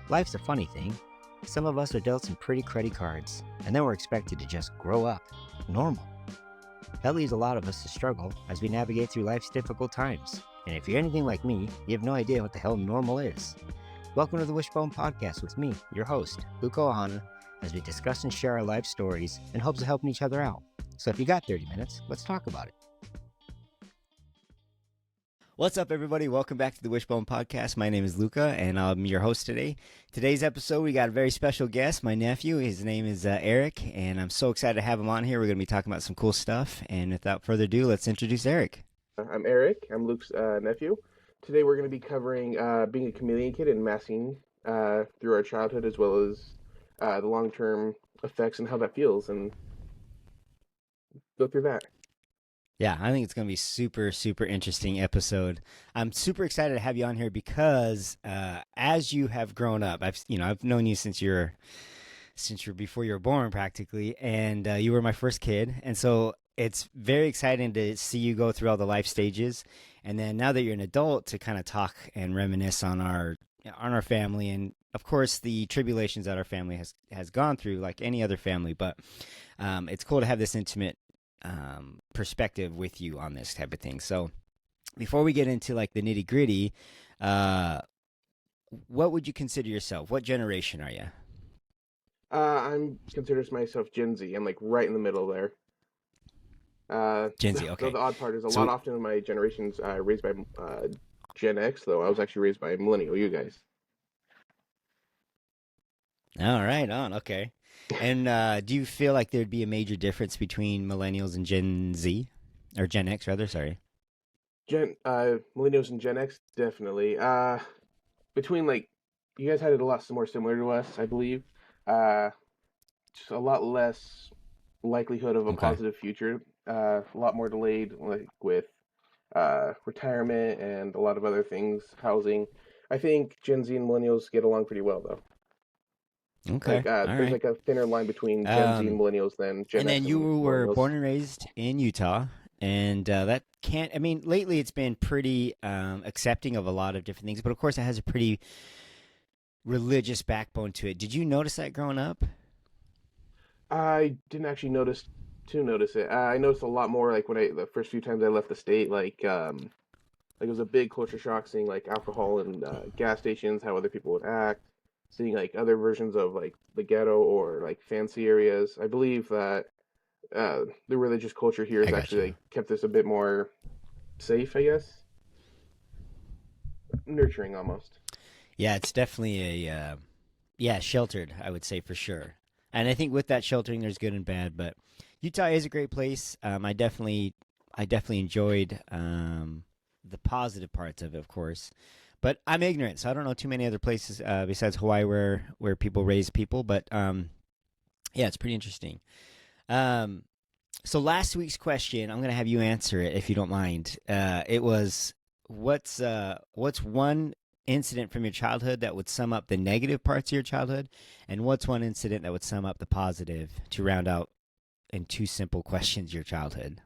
Life's a funny thing. Some of us are dealt some pretty cruddy cards, and then we're expected to just grow up. Normal. That leaves a lot of us to struggle as we navigate through life's difficult times. And if you're anything like me, you have no idea what the hell normal is. Welcome to the Wishbone Podcast with me, your host, Luca Ohana, as we discuss and share our life stories in hopes of helping each other out. So if you got 30 minutes, let's talk about it. What's up, everybody? Welcome back to the Wishbone Podcast. My name is Luca, and I'm your host today. Today's episode, we got a very special guest, my nephew. His name is Eric, and I'm so excited to have him on here. We're going to be talking about some cool stuff. And without further ado, let's introduce Eric. I'm Eric. I'm Luke's nephew. Today we're going to be covering being a chameleon kid and masking through our childhood, as well as the long-term effects and how that feels, and go through that. Yeah, I think it's going to be super, super interesting episode. I'm super excited to have you on here because as you have grown up, I've known you since you're before you were born practically, and you were my first kid, and so it's very exciting to see you go through all the life stages, and then now that you're an adult, to kind of talk and reminisce on our family, and of course the tribulations that our family has gone through, like any other family. But it's cool to have this intimate perspective with you on this type of thing. So before we get into like the nitty gritty, what would you consider yourself? What generation are you? I'm considers myself Gen Z. I'm like right in the middle there. Gen Z, okay. So the odd part is a lot often in my generation's raised by Gen X, though I was actually raised by millennial. You guys. All right, on, okay. And do you feel like there'd be a major difference between millennials and Gen Z, or Gen X rather? Sorry. Millennials and Gen X, definitely. Between like, you guys had it a lot more similar to us, I believe. Just a lot less likelihood of a positive future. A lot more delayed, like with retirement and a lot of other things, housing. I think Gen Z and millennials get along pretty well, though. Okay. Like, there's right. like a thinner line between Gen Z and millennials than Gen And X then you were millennials. born and raised in Utah, and that can't. I mean, lately it's been pretty accepting of a lot of different things, but of course it has a pretty religious backbone to it. Did you notice that growing up? I didn't actually notice it. I noticed a lot more like when the first few times I left the state, like it was a big culture shock seeing like alcohol in gas stations, how other people would act, seeing like other versions of like the ghetto or like fancy areas. I believe that the religious culture here has actually like kept us a bit more safe, I guess, nurturing almost. Yeah, it's definitely a sheltered, I would say, for sure. And I think with that sheltering, there's good and bad. But Utah is a great place. I definitely enjoyed the positive parts of it, of course. But I'm ignorant, so I don't know too many other places besides Hawaii where people raise people. But yeah, it's pretty interesting. So last week's question, I'm gonna have you answer it if you don't mind. It was, what's one incident from your childhood that would sum up the negative parts of your childhood, and what's one incident that would sum up the positive, to round out in two simple questions your childhood?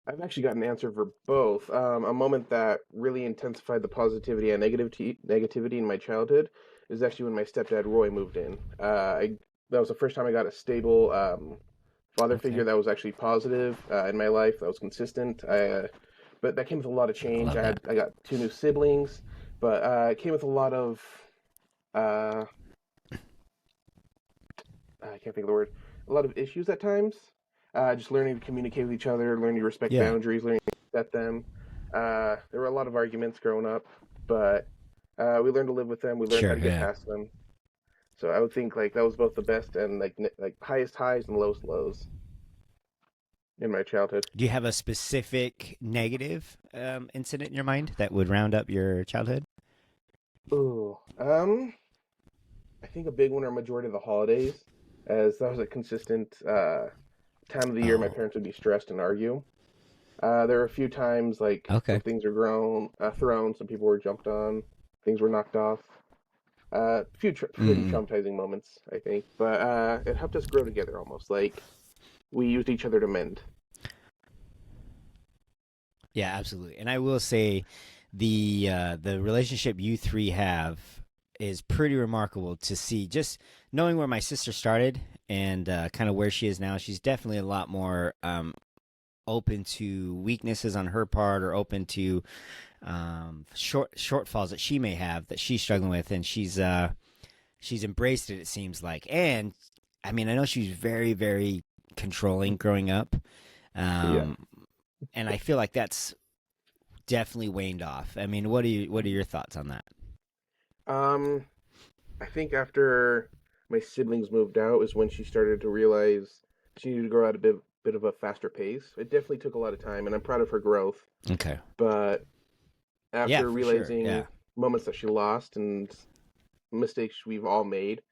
I've actually got an answer for both. A moment that really intensified the positivity and negativity in my childhood is actually when my stepdad Roy moved in. That was the first time I got a stable father figure that was actually positive in my life. That was consistent. But that came with a lot of change. I got two new siblings, but it came with a lot of I can't think of the word. A lot of issues at times. Just learning to communicate with each other, learning to respect boundaries, learning to set them. There were a lot of arguments growing up, but we learned to live with them. We learned how to get past them. So I would think like that was both the best and like highest highs and lowest lows in my childhood. Do you have a specific negative incident in your mind that would round up your childhood? Ooh, I think a big one are majority of the holidays, as that was a consistent time of the year my parents would be stressed and argue. There were a few times like some things were thrown, some people were jumped on, things were knocked off. A few pretty traumatizing moments, I think, but it helped us grow together almost. Like we used each other to mend. Yeah, absolutely. And I will say the relationship you three have is pretty remarkable to see. Just knowing where my sister started and kind of where she is now, she's definitely a lot more open to weaknesses on her part, or open to shortfalls that she may have that she's struggling with, and she's embraced it. It seems like, and I mean, I know she's very, very controlling growing up, Yeah. um, and I feel like that's definitely waned off. I mean, what are your thoughts on that? Um, I think after my siblings moved out is when she started to realize she needed to grow at a bit of a faster pace. It definitely took a lot of time, and I'm proud of her growth. Okay. But Yeah, after for sure. realizing Yeah. moments that she lost and mistakes we've all made,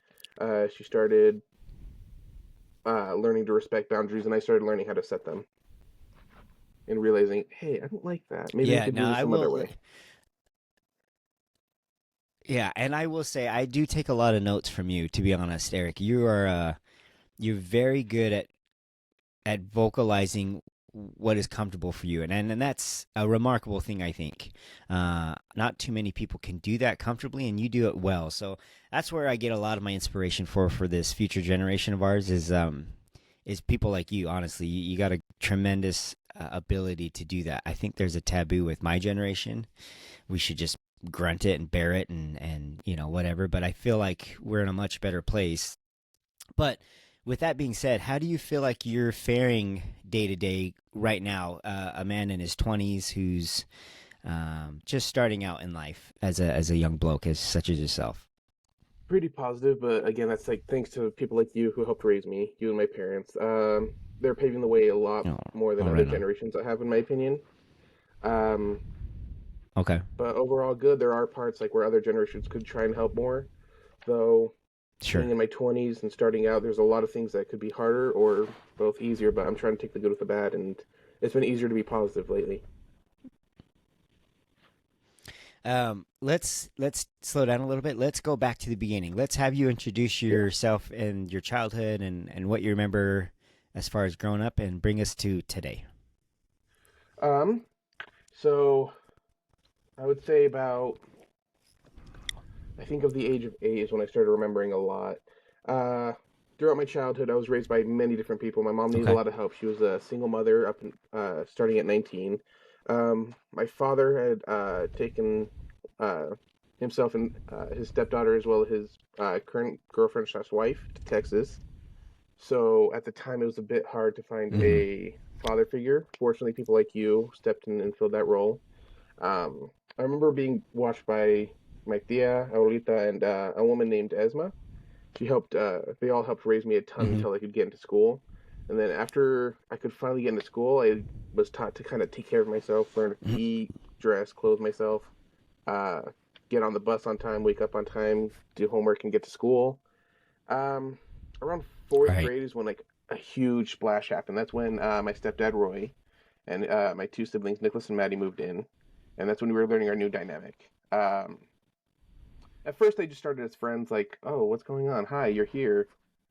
she started learning to respect boundaries, and I started learning how to set them and realizing, hey, I don't like that. Maybe I Yeah. could do No, this I some other will. way. Yeah, and I will say I do take a lot of notes from you. To be honest, Eric, you're very good at vocalizing what is comfortable for you, and that's a remarkable thing. I think not too many people can do that comfortably, and you do it well. So that's where I get a lot of my inspiration for this future generation of ours is people like you. Honestly, you got a tremendous ability to do that. I think there's a taboo with my generation. We should just grunt it and bear it and whatever. But I feel like we're in a much better place. But with that being said, how do you feel like you're faring day to day right now? A man in his 20s who's just starting out in life as a young bloke, as such as yourself. Pretty positive, but again, that's like thanks to people like you who helped raise me, you and my parents. They're paving the way a lot Oh, more than all other right on. generations I have, in my opinion. Um, Okay, but overall, good. There are parts like where other generations could try and help more, though. Being sure. in my 20s and starting out, there's a lot of things that could be harder or both easier. But I'm trying to take the good with the bad, and it's been easier to be positive lately. Let's slow down a little bit. Let's go back to the beginning. Let's have you introduce Yeah. yourself and your childhood and what you remember as far as growing up, and bring us to today. Um. So I would say about I think of the age of 8 is when I started remembering a lot. Uh, Throughout my childhood, I was raised by many different people. My mom needed a Okay. lot of help. She was a single mother starting at 19. My father had taken uh, himself and his stepdaughter, as well as his current girlfriend slash wife, to Texas. So at the time, it was a bit hard to find Mm-hmm. a father figure. Fortunately, people like you stepped in and filled that role. I remember being watched by my tia, abuelita, and a woman named Esma. She helped. They all helped raise me a ton Mm-hmm. until I could get into school. And then after I could finally get into school, I was taught to kind of take care of myself, learn to eat, dress, clothe myself, uh, get on the bus on time, wake up on time, do homework, and get to school. Um, Around fourth Right. grade is when like a huge splash happened. That's when my stepdad Roy and my two siblings Nicholas and Maddie moved in, and that's when we were learning our new dynamic. At first, they just started as friends, like, "Oh, what's going on? Hi, you're here."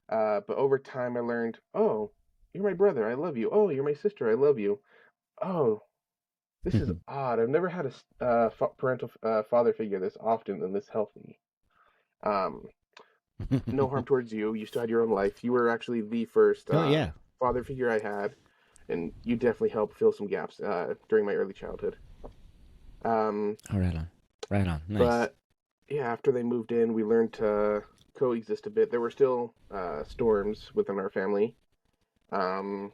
But over time, I learned, "Oh, you're my brother. I love you. Oh, you're my sister. I love you. Oh, this is odd. I've never had a parental father figure this often and this healthy." Um, no harm towards you. You still had your own life. You were actually the first Oh yeah. father figure I had, and you definitely helped fill some gaps during my early childhood. Um, Oh, right on. Right on. Nice. but yeah, after they moved in, we learned to coexist a bit. There were still storms within our family. Um,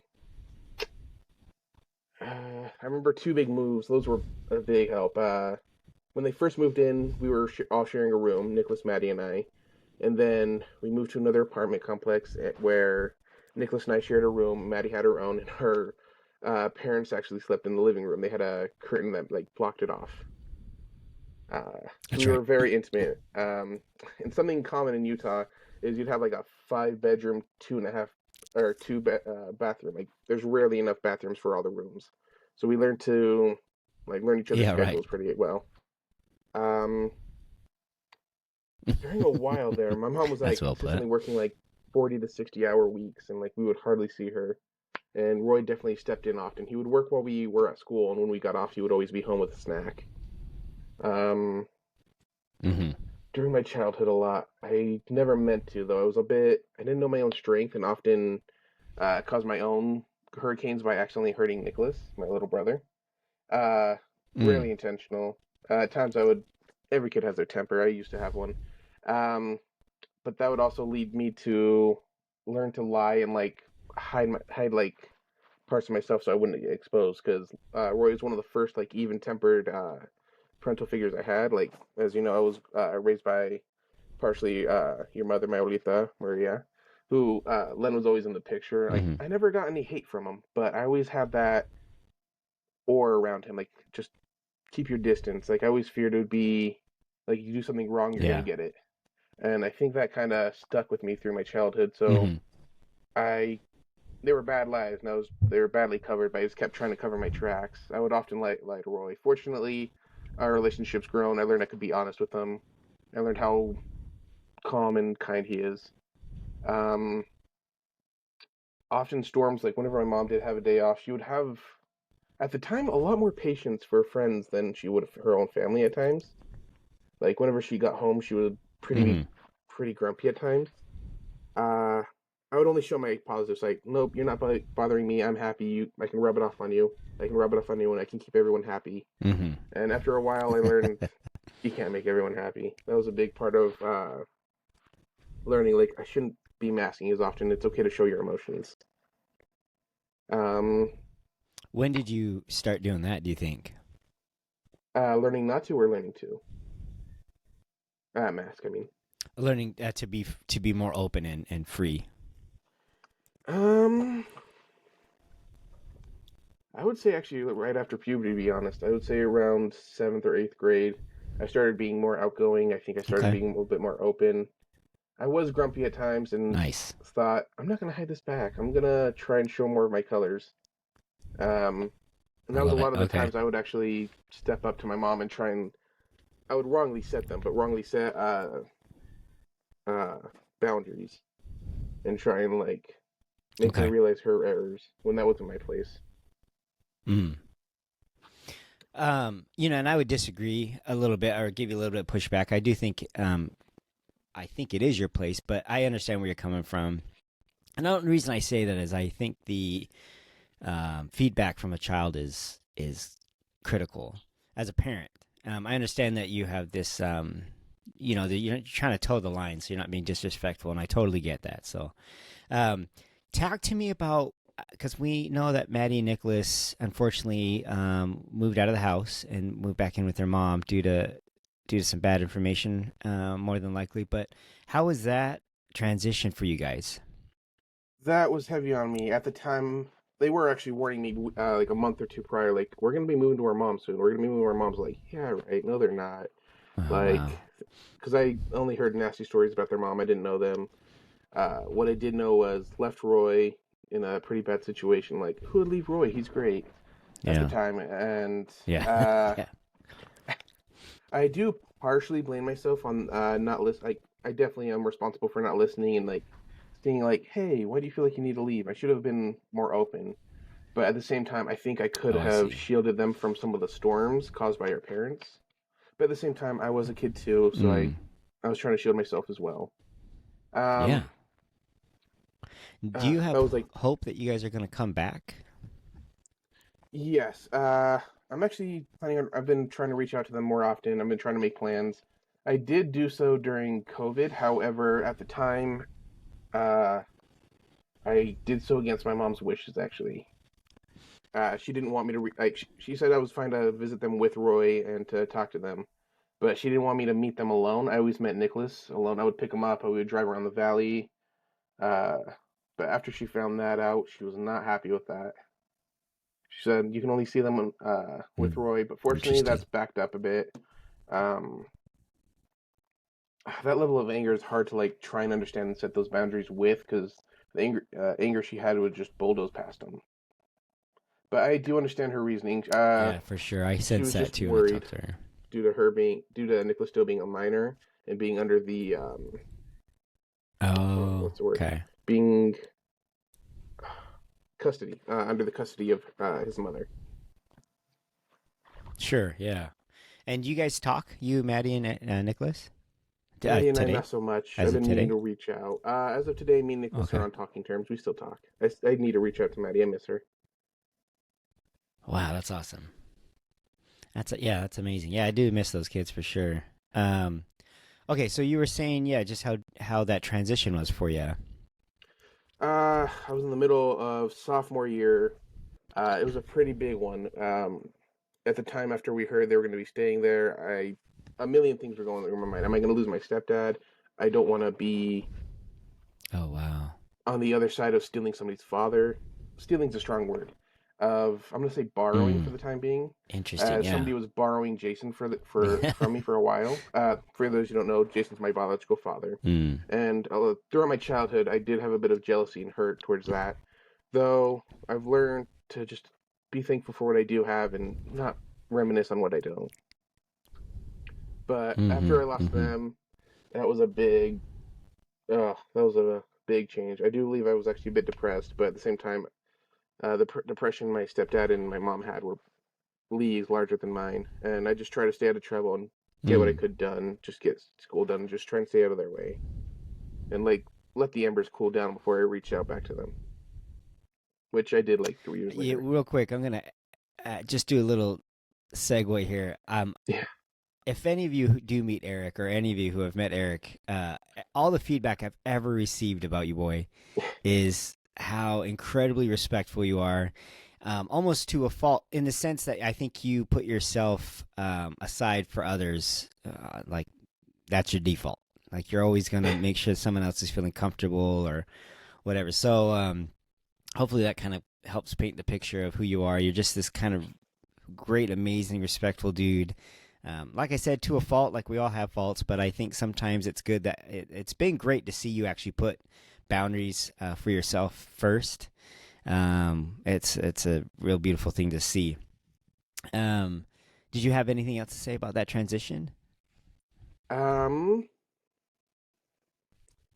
I remember two big moves. Those were a big help. When they first moved in, we were all sharing a room, Nicholas, Maddie, and I. And then we moved to another apartment complex where Nicholas and I shared a room. Maddie had her own, and her parents actually slept in the living room. They had a curtain that like blocked it off. So That's we were right. very intimate. And something common in Utah is you'd have like a 5 bedroom, two and a half, or bathroom. Like there's rarely enough bathrooms for all the rooms. So we learned to like learn each other's Yeah. Right. schedules pretty well. Um, During a while there, my mom was That's like well put. consistently working like 40 to 60 hour weeks, and like we would hardly see her. And Roy definitely stepped in often. He would work while we were at school, and when we got off, he would always be home with a snack. Um, Mm-hmm. during my childhood a lot. I never meant to though. I didn't know my own strength and often caused my own hurricanes by accidentally hurting Nicholas, my little brother. Uh, Mm. Rarely intentional. At times every kid has their temper. I used to have one. Um, but that would also lead me to learn to lie and like hide like parts of myself so I wouldn't get exposed. Because Roy was one of the first like even-tempered parental figures I had. Like as you know, I was raised by partially your mother, my abuelita Maria, who Len was always in the picture. Like Hmm. I never got any hate from him, but I always had that aura around him. Like just keep your distance. Like I always feared it would be like you do something wrong, you're gonna Yeah. get it. And I think that kind of stuck with me through my childhood. So Hmm. I they were bad lies, and they were badly covered. But I just kept trying to cover my tracks. I would often lie to Roy. Fortunately, our relationship's grown. I learned I could be honest with him. I learned how calm and kind he is. Um, Often storms, like whenever my mom did have a day off, she would have at the time a lot more patience for friends than she would for her own family at times. Like whenever she got home, she would Hmm. pretty grumpy at times. Uh, I would only show my positives, like, nope, you're not bothering me. I'm happy. I can rub it off on you. I can rub it off on you, and I can keep everyone happy. Hmm. And after a while, I learned you can't make everyone happy. That was a big part of learning. Like, I shouldn't be masking as often. It's okay to show your emotions. Um, When did you start doing that, do you think? Learning not to or learning to mask. I mean, Learning to be more open and free. um, I would say actually right after puberty, to be honest. I would say around seventh or eighth grade, I started being more outgoing. I think I started Okay. being a little bit more open. I was grumpy at times and Nice. thought, I'm not gonna hide this back. I'm gonna try and show more of my colors. Um, and I that was a love it. lot of the Okay. times I would actually step up to my mom and try and I would wrongly set them, but wrongly set uh, boundaries and try and like make her Okay. realize her errors when that wasn't my place. Mm. And I would disagree a little bit or give you a little bit of pushback. I think it is your place, but I understand where you're coming from. And the reason I say that is I think the feedback from a child is critical as a parent. I understand that you have this, that you're trying to toe the line, so you're not being disrespectful, and I totally get that. So, um, talk to me about because we know that Maddie and Nicholas unfortunately moved out of the house and moved back in with their mom due to some bad information, more than likely. But how was that transition for you guys? That was heavy on me at the time. They were actually warning me like a month or two prior, like we're gonna be moving to our mom soon. We're gonna be moving to our mom's. Like, yeah, right. No, they're not. Oh wow. Like, because I only heard nasty stories about their mom. I didn't know them. What I did know was left Roy in a pretty bad situation. Like, who would leave Roy? He's great at the Yeah. time, and Yeah. uh, Yeah. I do partially blame myself on not listen. I definitely am responsible for not listening and like saying like, "Hey, why do you feel like you need to leave?" I should have been more open. But at the same time, I think I could Oh, I have see. shielded them from some of the storms caused by our parents. But at the same time, I was a kid too, so Mm. I was trying to shield myself as well. Yeah. Um, Do you that have was like, hope that you guys are going to come back? yes. I'm actually planning on. I've been trying to reach out to them more often. I've been trying to make plans. I did do so during COVID. However, at the time, uh, I did so against my mom's wishes. Actually, she didn't want me to. Like, she said I was fine to visit them with Roy and to talk to them, but she didn't want me to meet them alone. I always met Nicholas alone. I would pick him up. I would drive around the valley. Uh, but after she found that out, she was not happy with that. She said you can only see them with Mm. Roy, but fortunately Interesting. that's backed up a bit. Um, that level of anger is hard to like try and understand and set those boundaries with because the anger she had would just bulldoze past them. But I do understand her reasoning. Yeah, for sure. I She sense was that just too when I talk worried to her. due to Nicholas still being a minor and being under the Oh, what's the word okay. being custody under the custody of his mother. Sure. Yeah. And you guys talk, you, Maddie, and Nicholas? Maddie and I Today, not so much. I've as of been meaning today. to reach out. As of today, me and Nicholas are Okay. on talking terms. We still talk. I need to reach out to Maddie. I miss her. Wow, that's awesome. Yeah, that's amazing. Yeah, I do miss those kids for sure. Um, okay, so you were saying, yeah, just how that transition was for you. I was in the middle of sophomore year. It was a pretty big one. At the time, after we heard they were going to be staying there, a million things were going through my mind. Am I going to lose my stepdad? I don't want to be Oh wow. on the other side of stealing somebody's father. Stealing's a strong word. I'm gonna say borrowing for Mm, the time being. interesting. Yeah. Somebody was borrowing Jason for from me for a while. For those who don't know, Jason's my biological father, mm, and throughout my childhood, I did have a bit of jealousy and hurt towards that. Though I've learned to just be thankful for what I do have and not reminisce on what I don't. But mm-hmm, after I lost mm-hmm. them, that was a big, that was a big change. I do believe I was actually a bit depressed, but at the same time, the depression my stepdad and my mom had were leagues larger than mine, and I just try to stay out of trouble and get what I Mm. could done, just get school done, just try and stay out of their way, and like let the embers cool down before I reach out back to them, which I did like 3 years Yeah, later. real quick, I'm gonna just do a little segue here. Yeah, If any of you who do meet Eric, or any of you who have met Eric, all the feedback I've ever received about you, boy, is how incredibly respectful you are, almost to a fault, in the sense that I think you put yourself aside for others. Like that's your default. Like you're always gonna make sure someone else is feeling comfortable or whatever. So hopefully that kind of helps paint the picture of who you are. You're just this kind of great, amazing, respectful dude. Like I said, to a fault, like we all have faults, but I think sometimes it's good that it's been great to see you actually put boundaries for yourself first. It's a real beautiful thing to see. Um, did you have anything else to say about that transition? um,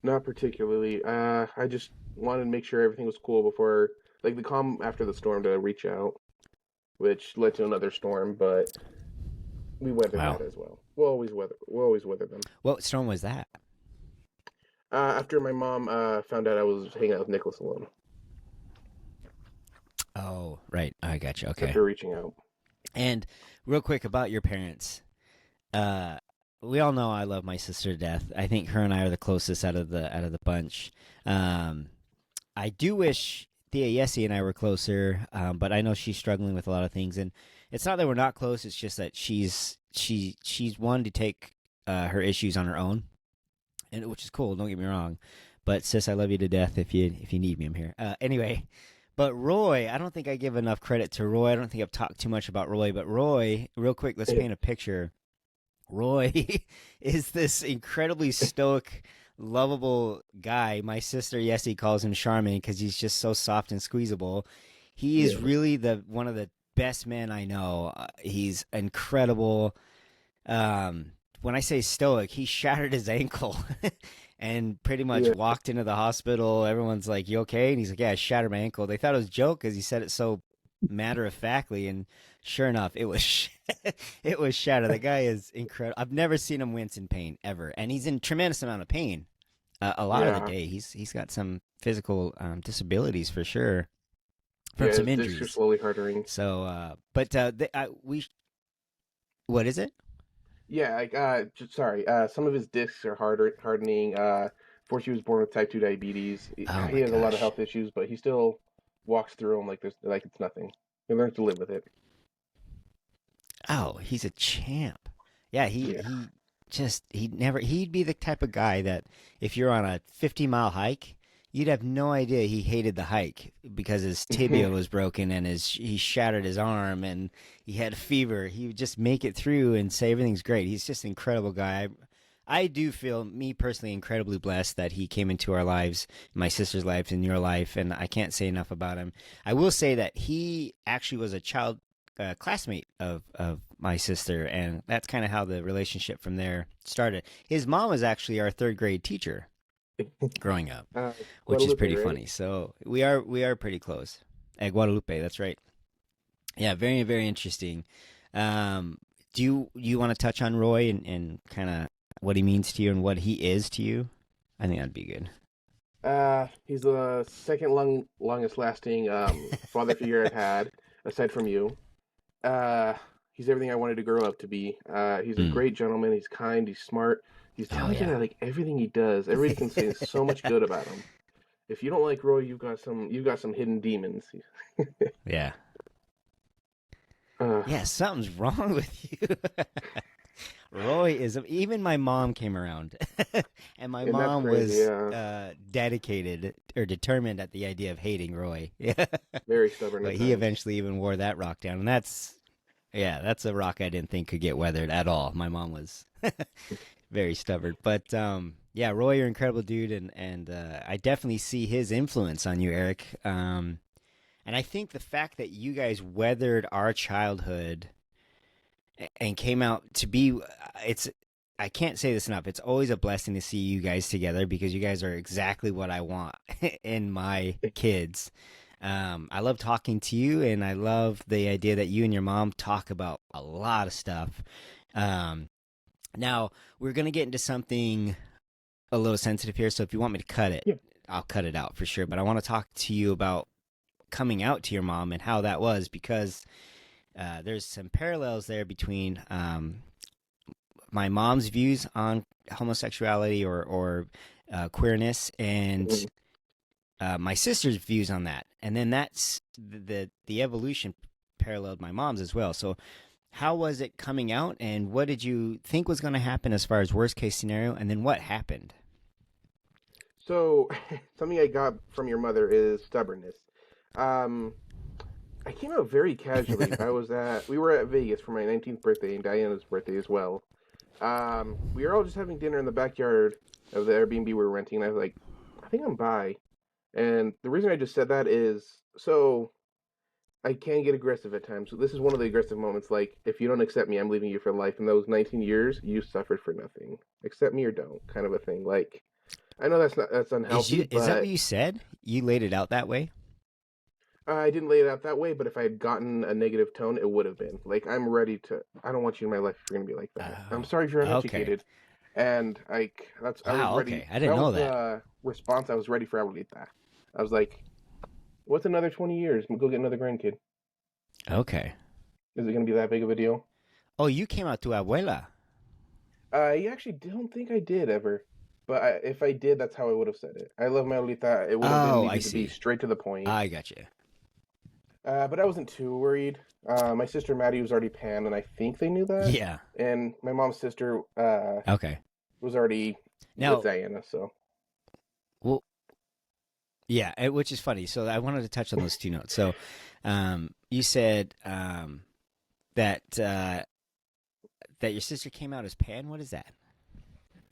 not particularly. I just wanted to make sure everything was cool before, like the calm after the storm, to reach out, which led to another storm, but we weathered Wow. that as well. We'll always weather them. What storm was that? After my mom found out I was hanging out with Nicholas alone Oh, right. I got you. Okay. after reaching out. And real quick about your parents. Uh, we all know I love my sister to death. I think her and I are the closest out of the bunch. Um, I do wish Thea Yessie and I were closer, but I know she's struggling with a lot of things, and it's not that we're not close. It's just that she's one to take her issues on her own, and which is cool. Don't get me wrong, but sis, I love you to death. If you need me, I'm here. Anyway, but Roy, I don't think I give enough credit to Roy. I don't think I've talked too much about Roy, but Roy, real quick, let's paint a picture. Roy is this incredibly stoic, lovable guy. My sister Yessie calls him Charmin because he's just so soft and squeezable. He is Yeah. really the one of the best men I know. He's incredible. When I say stoic, he shattered his ankle and pretty much Yeah. walked into the hospital. Everyone's like, "You okay?" And he's like, "Yeah, I shattered my ankle." They thought it was a joke because he said it so matter of factly, and sure enough, it was it was shattered. The guy is incredible. I've never seen him wince in pain ever, and he's in tremendous amount of pain a lot of the Yeah. day. He's got some physical disabilities for sure from Yeah. some His discs are injuries. slowly hardening. So, but what is it? Yeah. Sorry. Some of his discs are hardening. Before she was born with type 2 diabetes, Oh he my has a lot of gosh. health issues, but he still walks through them like it's nothing. He learns to live with it. Oh, he's a champ. Yeah, he Yeah. he just he'd be the type of guy that if you're on a 50-mile hike, you'd have no idea he hated the hike because his tibia was broken and he shattered his arm and he had fever. He would just make it through and say everything's great. He's just an incredible guy. I do feel, me personally, incredibly blessed that he came into our lives, my sister's life, and your life, and I can't say enough about him. I will say that he actually was a child classmate of my sister, and that's kind of how the relationship from there started. His mom was actually our third grade teacher growing up, uh, which is Guadalupe, pretty right? funny. So we are pretty close. At Guadalupe, that's right. Yeah, very very interesting. Um, do you want to touch on Roy and kind of what he means to you and what he is to you, I think that'd be good. He's the second longest lasting father figure I've had, aside from you. Uh, he's everything I wanted to grow up to be. He's a Mm. great gentleman. He's kind. He's smart. He's Oh talented yeah. at like everything he does. Everybody can say so much good about him. If you don't like Roy, you've got some hidden demons. Yeah. Uh, Yeah, something's wrong with you. Roy is even my mom came around, and my and that's mom crazy. was Yeah, dedicated or determined at the idea of hating Roy. Yeah, very stubborn but at he times. eventually even wore that rock down, and that's a rock I didn't think could get weathered at all. My mom was very stubborn, but yeah, Roy, you're an incredible dude, and I definitely see his influence on you, Eric. And I think the fact that you guys weathered our childhood and came out to be it's I can't say this enough. It's always a blessing to see you guys together because you guys are exactly what I want in my kids. I love talking to you, and I love the idea that you and your mom talk about a lot of stuff. Um, Now, we're going to get into something a little sensitive here, so if you want me to cut it, Yeah. I'll cut it out for sure. But I want to talk to you about coming out to your mom and how that was because there's some parallels there between my mom's views on homosexuality or queerness and Mhm. my sister's views on that. And then that's the evolution paralleled my mom's as well. So how was it coming out and what did you think was going to happen as far as worst case scenario and then what happened? So something I got from your mother is stubbornness. Um, I came out very casually. We were at Vegas for my 19th birthday and Diana's birthday as well. We were all just having dinner in the backyard of the Airbnb we were renting, and I was like, I think I'm bi. And the reason I just said that is so I can get aggressive at times. So this is one of the aggressive moments. Like, if you don't accept me, I'm leaving you for life. In those 19 years, you suffered for nothing. Accept me or don't, kind of a thing. Like, I know that's unhealthy, Is that what but you said? You laid it out that way? I didn't lay it out that way. But if I had gotten a negative tone, it would have been like, I'm ready to. I don't want you in my life if you're gonna be like that. I'm Oh, sorry if you're okay. uneducated. And like I was Wow, ready. okay. I didn't That was know that. the response I was ready for. I would get that. I was like, "What's another 20 years? Go get another grandkid. Okay. Is it gonna be that big of a deal?" Oh, you came out to abuela. I actually don't think I did ever, but if I did, that's how I would have said it. I love my Lolita. It would have been Oh, I needed to be see. straight to the point. I got you. But I wasn't too worried. My sister Maddie was already pan, and I think they knew that. Yeah. And my mom's sister Okay. was already with Now, Diana, so well, yeah, which is funny. So I wanted to touch on those two notes. So, you said that that your sister came out as pan. What is that?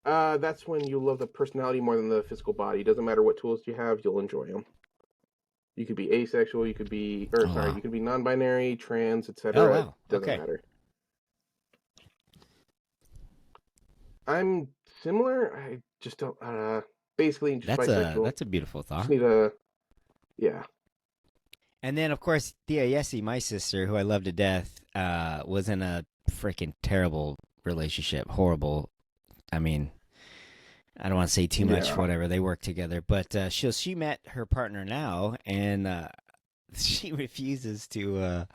that's when you love the personality more than the physical body. Doesn't matter what tools you have, you'll enjoy them. You could be asexual, Oh you wow. could be non-binary, trans, Oh etc. It wow. doesn't Okay. matter. I'm similar. I just don't. Basically, just bisexual. That's a beautiful Just thought. need a yeah. And then of course Tia Yesi, my sister, who I love to death, was in a freaking terrible relationship. Horrible. I mean, I don't want to say too much. Yeah. Whatever, they work together, but she met her partner now, and she refuses to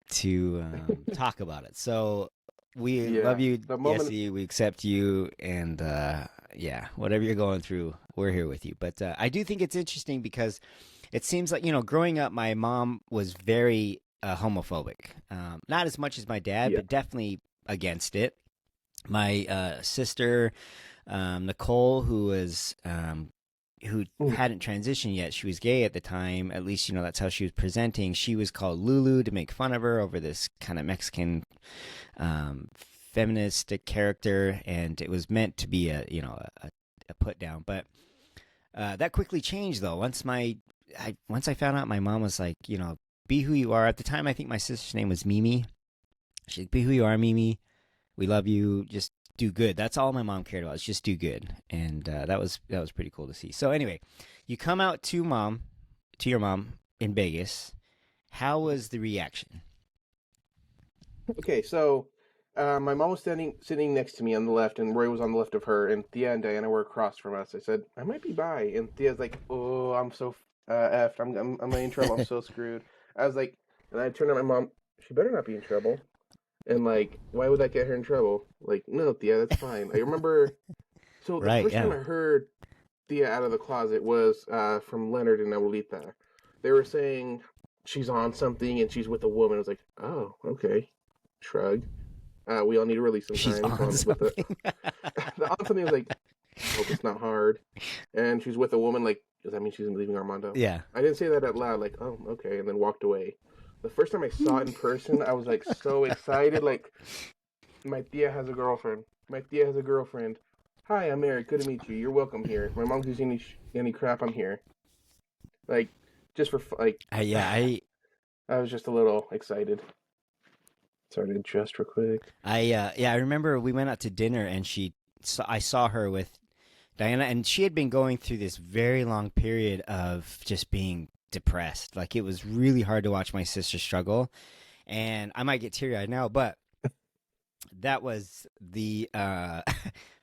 talk about it. So we love Yeah. you, The moment. Yessie. We accept you, and yeah, whatever you're going through, we're here with you. But I do think it's interesting because it seems like growing up, my mom was very homophobic. Not as much as my dad, Yeah. but definitely against it. My sister Nicole, who Mm. hadn't transitioned yet. She was gay at the time. At least that's how she was presenting. She was called Lulu to make fun of her over this kind of Mexican feministic character, and it was meant to be a put down. But that quickly changed though. Once I found out my mom was like, be who you are. At the time, I think my sister's name was Mimi. She's like, be who you are, Mimi. We love you. Just do good. That's all my mom cared about. Is just do good, and that was pretty cool to see. So anyway, you come out to your mom in Vegas. How was the reaction? Okay. So, My mom was sitting next to me on the left, and Roy was on the left of her, and Thea and Diana were across from us. I said, I might be bi. And Thea's like, oh, I'm so effed. I'm in trouble. I'm so screwed. I was like, and I turned to my mom, she better not be in trouble. And like, why would that get her in trouble? Like, no, Thea, that's fine. I remember, so the Right, first time yeah. I heard Thea out of the closet was from Leonard and Abuelita. They were saying she's on something and she's with a woman. I was like, oh, okay. Shrug. We all need to release She's sometimes on on with the something. the on something was like, hope it's not hard. And she's with a woman, like, does that mean she's leaving Armando? Yeah. I didn't say that out loud, like, oh, okay, and then walked away. The first time I saw it in person, I was like so excited, like, my tia has a girlfriend. My tia has a girlfriend. Hi, I'm Eric. Good to meet you. You're welcome here. If my mom's using any crap, I'm here. Like, just for like, Yeah, I I was just a little excited. Sorry to adjust real quick. yeah, I remember we went out to dinner and I saw her with Diana, and she had been going through this very long period of just being depressed. Like it was really hard to watch my sister struggle, and I might get teary eyed now, but that was the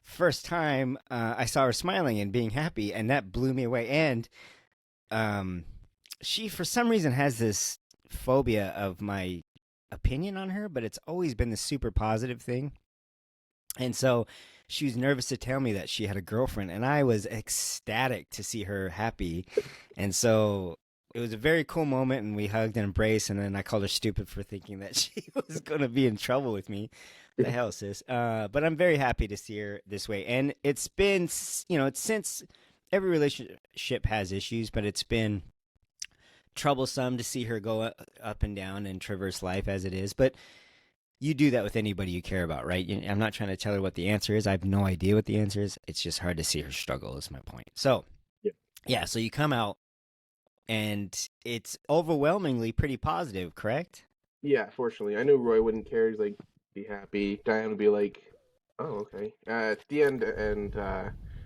first time I saw her smiling and being happy, and that blew me away. And um, she, for some reason, has this phobia of my opinion on her, but it's always been the super positive thing. And so she was nervous to tell me that she had a girlfriend, and I was ecstatic to see her happy. And so it was a very cool moment, and we hugged and embraced, and then I called her stupid for thinking that she was going to be in trouble with me. The hell, sis. But I'm very happy to see her this way. And it's been, it's since every relationship has issues, but it's been troublesome to see her go up and down and traverse life as it is. But you do that with anybody you care about, right? I'm not trying to tell her what the answer is. I have no idea what the answer is. It's just hard to see her struggle, is my point. So, Yeah. yeah, so you come out and it's overwhelmingly pretty positive, correct? Yeah, fortunately, I knew Roy wouldn't care. He's like, be happy. Diane would be like, oh, okay. At the end, and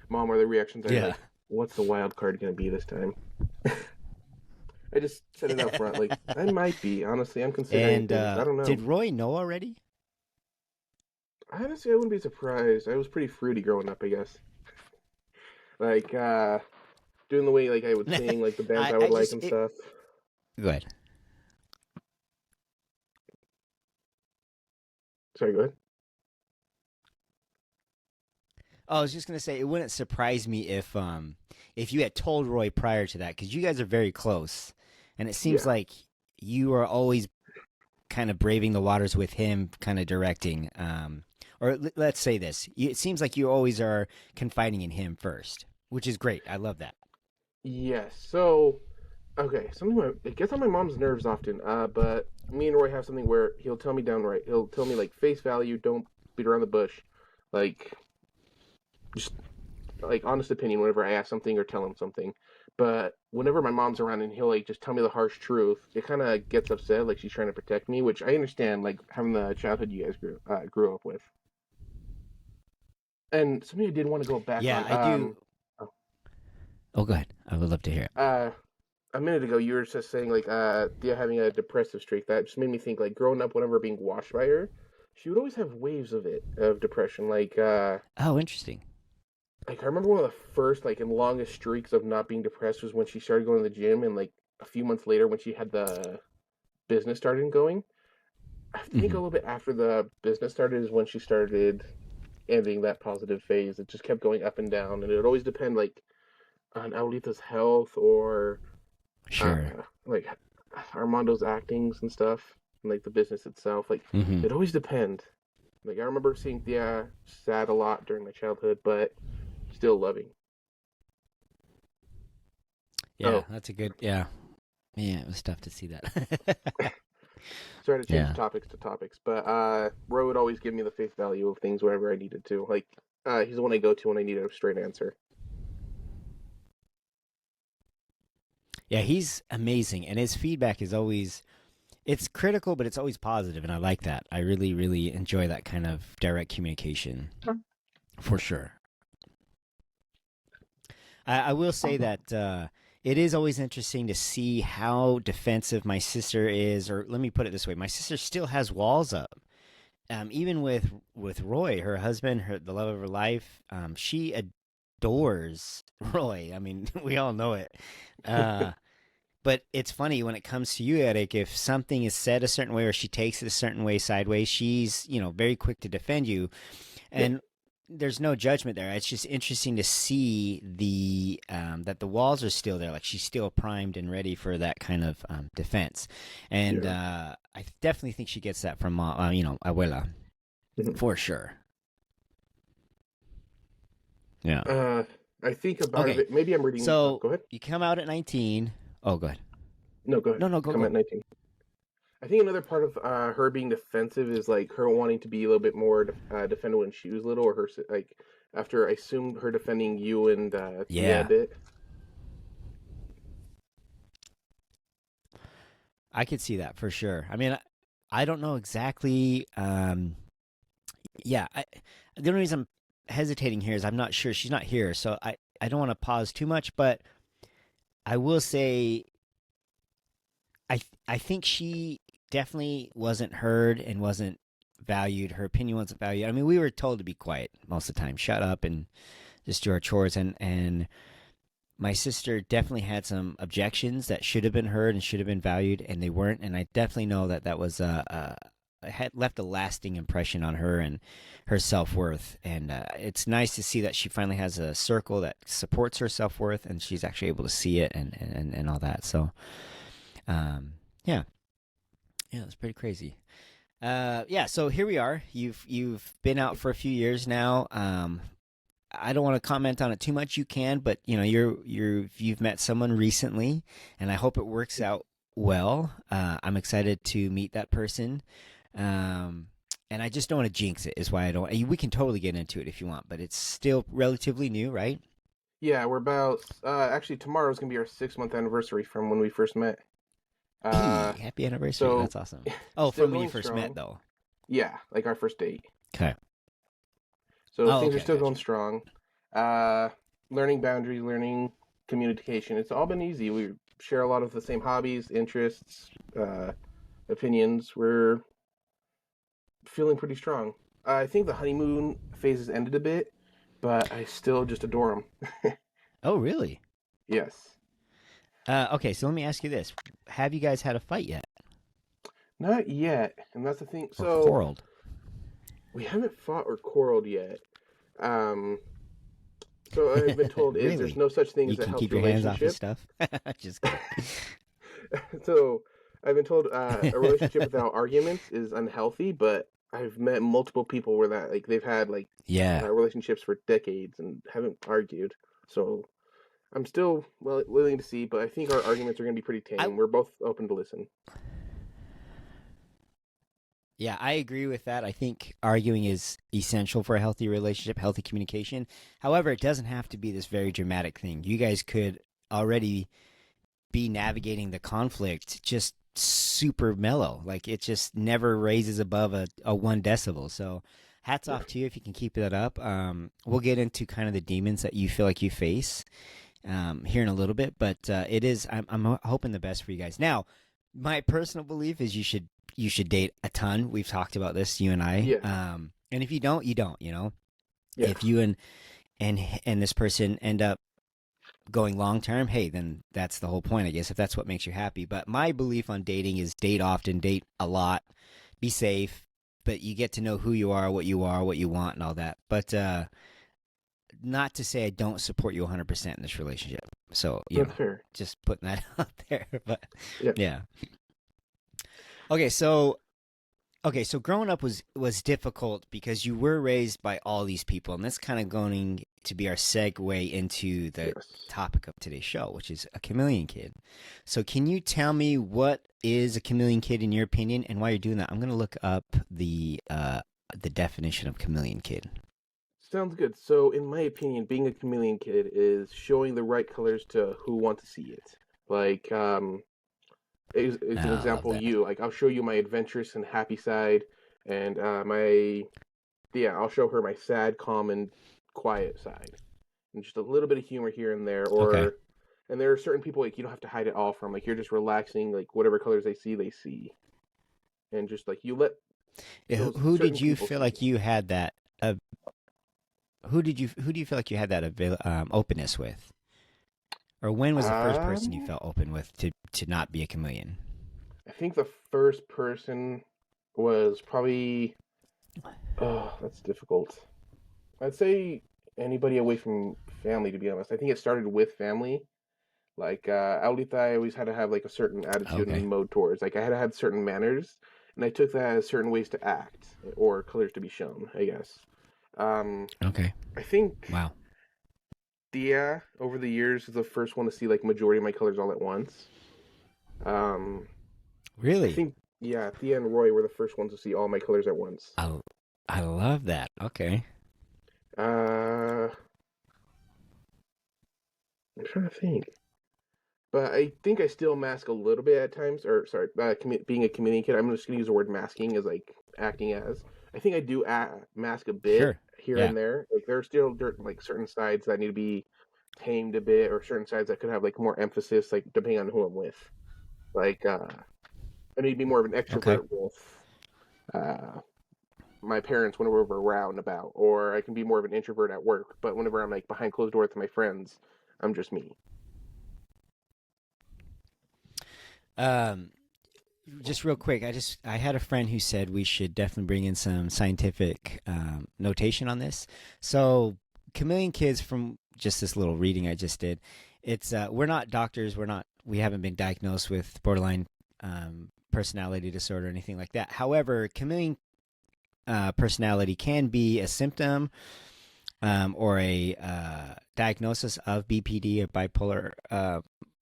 Mom, are the reactions are Yeah. like, what's the wild card gonna be this time? I just said it up front, like, I might be. Honestly, I'm considering And things. I don't did know. Roy know already? Honestly, I wouldn't be surprised. I was pretty fruity growing up, I guess. Like, doing the way like I would sing, like the bands I would I like just and stuff. go ahead. Sorry, go ahead. Oh, I was just gonna say it wouldn't surprise me if you had told Roy prior to that, because you guys are very close, and it seems Yeah. like you are always kind of braving the waters with him, kind of directing. Or let's say this: it seems like you always are confiding in him first, which is great. I love that. Yes. So, okay, it gets on my mom's nerves often. But me and Roy have something where he'll tell me downright. He'll tell me like face value, don't beat around the bush, like just like honest opinion whenever I ask something or tell him something. But whenever my mom's around and he'll like just tell me the harsh truth, it kind of gets upset, like she's trying to protect me, which I understand, like having the childhood you guys grew up with. And something I did want to go back Yeah, on. I do. Oh, Oh, go ahead. I would love to hear it. uh, a minute ago you were just saying like Thea having a depressive streak. That just made me think like growing up, whenever being watched by her, she would always have waves of depression. Oh, interesting. Like I remember one of the first like and longest streaks of not being depressed was when she started going to the gym, and like a few months later when she had the business started going. I think a Hmm. little bit after the business started is when she started ending that positive phase. It just kept going up and down, and it would always depend like on Aulita's health or Sure. like Armando's actings and stuff, and like the business itself. Like Hmm. it always depend. Like I remember seeing Thea sad a lot during my childhood, but still loving. Yeah, Oh, that's a good. Yeah, yeah. It was tough to see that. sorry to change Yeah. topics to topics, but Roy would always give me the face value of things whenever I needed to. Like he's the one I go to when I need a straight answer. Yeah, he's amazing, and his feedback is always it's critical, but it's always positive, and I like that. I really, really enjoy that kind of direct communication, for sure. I will say that it is always interesting to see how defensive my sister is, or let me put it this way: my sister still has walls up. even with Roy, her husband, the love of her life, she adores Roy. I mean, we all know it. Uh, but it's funny when it comes to you, Eric. If something is said a certain way or she takes it a certain way sideways, she's very quick to defend you, Yeah, and there's no judgment there. It's just interesting to see the that the walls are still there, like she's still primed and ready for that kind of defense, and yeah. I definitely think she gets that from abuela Mhm. for sure. Yeah. Uh, I think about Okay, it. Maybe I'm reading. so Go ahead. you come out at 19. Oh, go ahead. No, go ahead. No, no, go Come go. at 19. I think another part of her being defensive is like her wanting to be a little bit more defended when she was little, or like after I assumed her defending you and Tia a Yeah, bit. I could see that for sure. I mean, I don't know exactly. Yeah, the only reason I'm hesitating here is I'm not sure. She's not here, so I don't want to pause too much, but I will say I think she definitely wasn't heard and wasn't valued. Her opinion wasn't valued. I mean, we were told to be quiet most of the time, shut up and just do our chores, and my sister definitely had some objections that should have been heard and should have been valued, and they weren't. And I definitely know that was had left a lasting impression on her and her self worth. And it's nice to see that she finally has a circle that supports her self worth, and she's actually able to see it and all that. So, yeah, yeah, it's pretty crazy. Yeah, so here we are. You've been out for a few years now. I don't want to comment on it too much. You can, but you've met someone recently, and I hope it works out well. I'm excited to meet that person, and I just don't want to jinx it. Is why I don't. We can totally get into it if you want, but it's still relatively new, right? Yeah, we're about actually tomorrow's gonna be our 6 month anniversary from when we first met. Hey, Uh, happy anniversary! so That's awesome. Oh, still from when you going first met, strong. though. Yeah, like our first date. Okay. So Oh, things are okay, I still got going you. strong. Uh, Learning boundaries, learning communication. It's all been easy. We share a lot of the same hobbies, interests, opinions. We're feeling pretty strong. I think the honeymoon phase has ended a bit, but I still just adore him. Oh, really? Yes. Okay, so let me ask you this: have you guys had a fight yet, Not yet, and that's the thing. or So quarreled? we haven't fought or quarreled yet. Um, so I've been told is there's Really? no such thing You as a can keep healthy your hands off his relationship. stuff? Just kidding. So I've been told a relationship without arguments is unhealthy, but I've met multiple people where that like they've had like Yeah. relationships for decades and haven't argued. So I'm still willing to see, but I think our arguments are going to be pretty I tame. We're both open to listen. Yeah, I agree with that. I think arguing is essential for a healthy relationship, healthy communication. However, it doesn't have to be this very dramatic thing. You guys could already be navigating the conflict just super mellow. Like it just never raises above a 1 decibel. So hats Yeah, off to you if you can keep that up. We'll get into kind of the demons that you feel like you face here in a little bit, but it is. I'm hoping the best for you guys. Now, my personal belief is you should date a ton. We've talked about this, you and I. yeah, And if you don't, you don't. yeah. If you and this person end up going long term, hey, then that's the whole point, I guess. If that's what makes you happy. But my belief on dating is date often, date a lot, be safe, but you get to know who you are, what you want, and all that. But not to say I don't support you 100% in this relationship. So, That's fair. just putting that out there. But Yeah. yeah. Okay, so growing up was difficult because you were raised by all these people, and that's kind of going to be our segue into the Yes. topic of today's show, which is a chameleon kid. So can you tell me what is a chameleon kid in your opinion, and while you're doing that, I'm going to look up the definition of chameleon kid. Sounds good. So, in my opinion, being a chameleon kid is showing the right colors to who want to see it. Like, as an I love example, that. you like I'll show you my adventurous and happy side, and my yeah, I'll show her my sad, calm, and quiet side, and just a little bit of humor here and there. Okay. Or, and there are certain people like you don't have to hide it all from. Like you're just relaxing, like whatever colors they see, and just like you let Who, Those who certain did you people feel see. like you had that? Who do you feel like you had that openness with, or when was the first person you Um, felt open with to not be a chameleon? I think the first person was probably. Oh, that's difficult. I'd say anybody away from family, to be honest. I think it started with family. Like Aulita, I always had to have like a certain attitude Okay. and mode towards. Like I had to have certain manners, and I took that as certain ways to act or colors to be shown, I guess. Um, Okay. I think Wow. Dia over the years is the first one to see like majority of my colors all at once. Um, I Really? think yeah, Thea and Roy were the first ones to see all my colors at once. I I love that. Okay. Uh, I'm trying to think, but I think I still mask a little bit at times. Or sorry, being a Chameleon Kid, I'm just gonna use the word masking as like acting as. I think I do mask a bit Sure. here Yeah. and there. Like there's still like certain sides that need to be tamed a bit, or certain sides that could have like more emphasis, like depending on who I'm with. Like I need to be more of an Okay. extrovert with uh my parents whenever we're around about, or I can be more of an introvert at work. But whenever I'm like behind closed doors with my friends, I'm just me. Um, just real quick, I had a friend who said we should definitely bring in some scientific notation on this. So, chameleon kids, from just this little reading I just did, it's we're not doctors. We haven't been diagnosed with borderline personality disorder or anything like that. However, chameleon personality can be a symptom or a diagnosis of BPD, a bipolar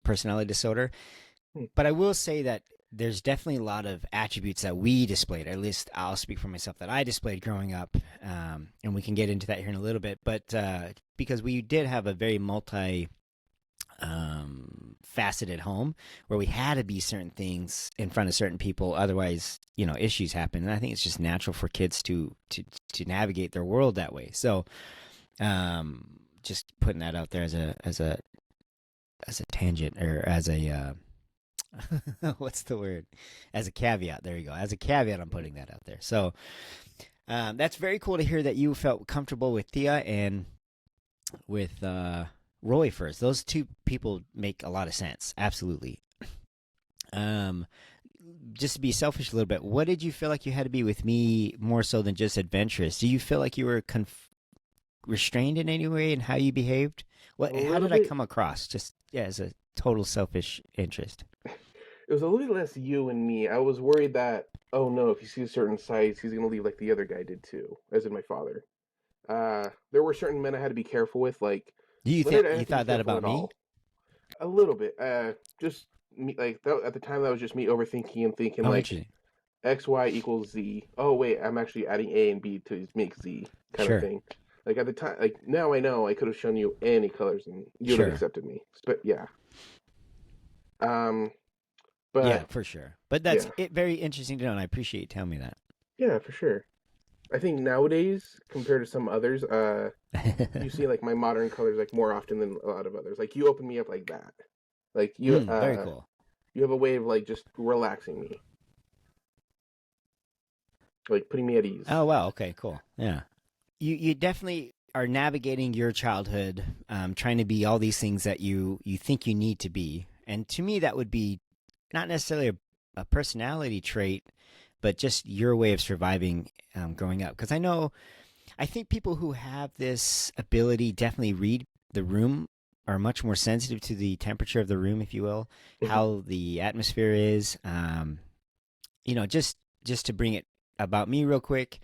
personality disorder. Hmm. But I will say that there's definitely a lot of attributes that we displayed. At least I'll speak for myself that I displayed growing up, and we can get into that here in a little bit. But because we did have a very multi faceted home where we had to be certain things in front of certain people, otherwise, issues happen. And I think it's just natural for kids to navigate their world that way. So, just putting that out there as a tangent or as a what's the word? As a caveat. There you go. As a caveat, I'm putting that out there. So that's very cool to hear that you felt comfortable with Thea and with Roy first. Those two people make a lot of sense. Absolutely. Um, just to be selfish a little bit, what did you feel like you had to be with me more so than just adventurous? Do you feel like you were restrained in any way in how you behaved? A How little did I bit. come across? Just as a total selfish interest. It was a little less you and me. I was worried that oh no, if he sees certain sides, he's gonna leave like the other guy did too, as in my father. There were certain men I had to be careful with. Like Do you think Leonard, I didn't you have to be thought that careful about at me? all. A little bit. Just me. Like that, at the time, that was just me overthinking and thinking Oh, like interesting. X, Y equals Z. Oh wait, I'm actually adding A and B to make Z kind of Sure, thing. Like at the time, like now I know I could have shown you any colors and you would have sure. accepted me. But yeah, um, Yeah, but for sure. But that's yeah, very interesting to know, and I appreciate you telling me yeah, for sure. I think nowadays compared to some others, you that. see like my modern colors like more often than a lot of others. Like you open me up like that. Like Very cool. you have a way of like just relaxing me, like putting me at ease. Oh wow. Okay. Cool. Yeah. You definitely are navigating your childhood, trying to be all these things that you think you need to be, and to me that would be not necessarily a personality trait, but just your way of surviving growing up. Because I think people who have this ability definitely read the room are much more sensitive to the temperature of the room, if you will, Mhm. how the atmosphere is. Just to bring it about me real quick.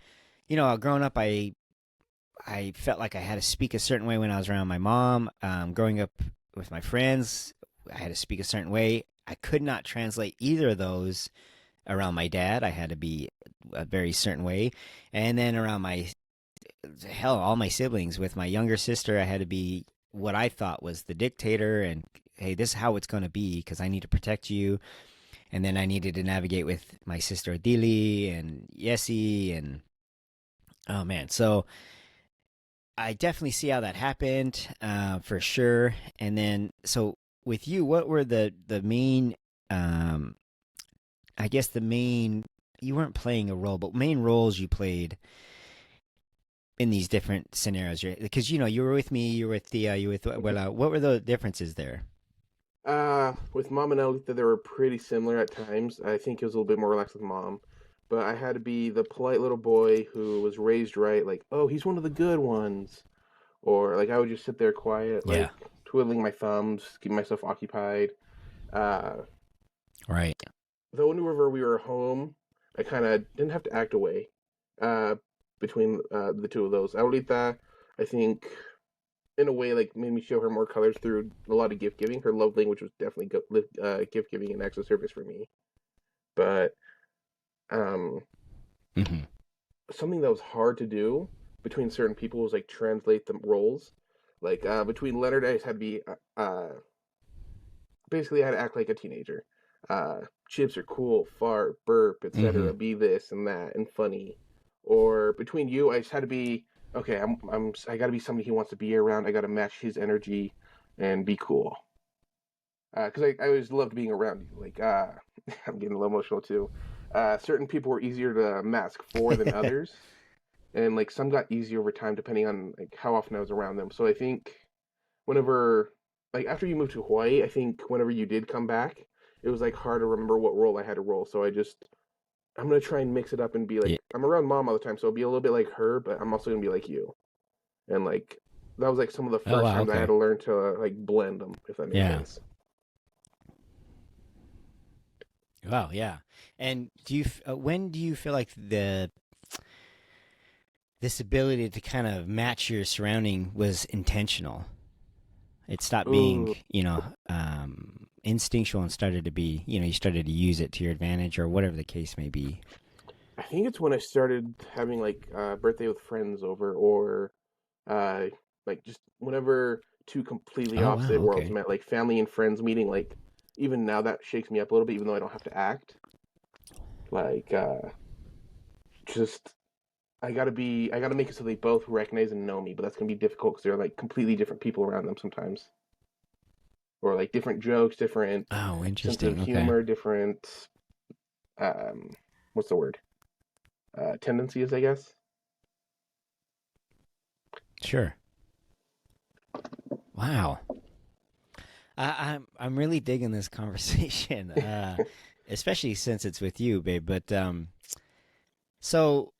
Growing up, I felt like I had to speak a certain way when I was around my mom. Growing up with my friends, I had to speak a certain way. I could not translate either of those around my dad. I had to be a very certain way. And then around all my siblings, with my younger sister, I had to be what I thought was the dictator and, hey, this is how it's going to be because I need to protect you. And then I needed to navigate with my sister Adili and Yessie and, oh man. So I definitely see how that happened, for sure. And then, so with you, what were the main, I guess the main, you weren't playing a role, but main roles you played in these different scenarios, right? Because you were with me, you were with Thea, you were with what were the differences there? With Mom and Elita, they were pretty similar at times. I think it was a little bit more relaxed with Mom, but I had to be the polite little boy who was raised right, like, oh, he's one of the good ones. Or like I would just sit there quiet, Yeah. like twiddling my thumbs, keeping myself occupied. Uh, Right. though whenever we were home, I kind of didn't have to act away. Uh, between the two of those, Aurita, I think, in a way, like made me show her more colors through a lot of gift giving. Her love language was definitely gift giving and acts of service for me. But um, Hmm. something that was hard to do between certain people was like translate the roles. Like between Leonard, I just had to be basically I had to act like a teenager. Chips are cool, fart, burp, Hmm. etc. Be this and that and funny. Or between you, I just had to be okay. I got to be somebody he wants to be around. I got to match his energy and be cool. Because I always loved being around you. Like I'm getting a little emotional too. Certain people were easier to mask for than others, and like some got easier over time depending on like how often I was around them. So I think whenever like after you moved to Hawaii, I think whenever you did come back, it was like hard to remember what role I had to roll. So I'm gonna try and mix it up and be Yeah. like I'm around Mom all the time, so I'll be a little bit like her, but I'm also gonna be like you. And like that was like some of the Oh first wow. times I had Okay. to learn to like blend them, if that makes Yeah. sense. Wow. Yeah. And when do you feel like this ability to kind of match your surrounding was intentional? It stopped being, Ooh, instinctual and started to be, you started to use it to your advantage or whatever the case may be. I think it's when I started having like birthday with friends over, or uh, like just whenever two completely Oh opposite wow. worlds Okay. met, like family and friends meeting. Like even now that shakes me up a little bit, even though I don't have to act. Like just I gotta make it so they both recognize and know me, but that's gonna be difficult because they're like completely different people around them sometimes, or like different jokes, different Oh, sense of interesting. Okay. humor, different um, what's the word? Tendencies, I guess. Sure. Wow. I'm really digging this conversation, especially since it's with you, babe. But so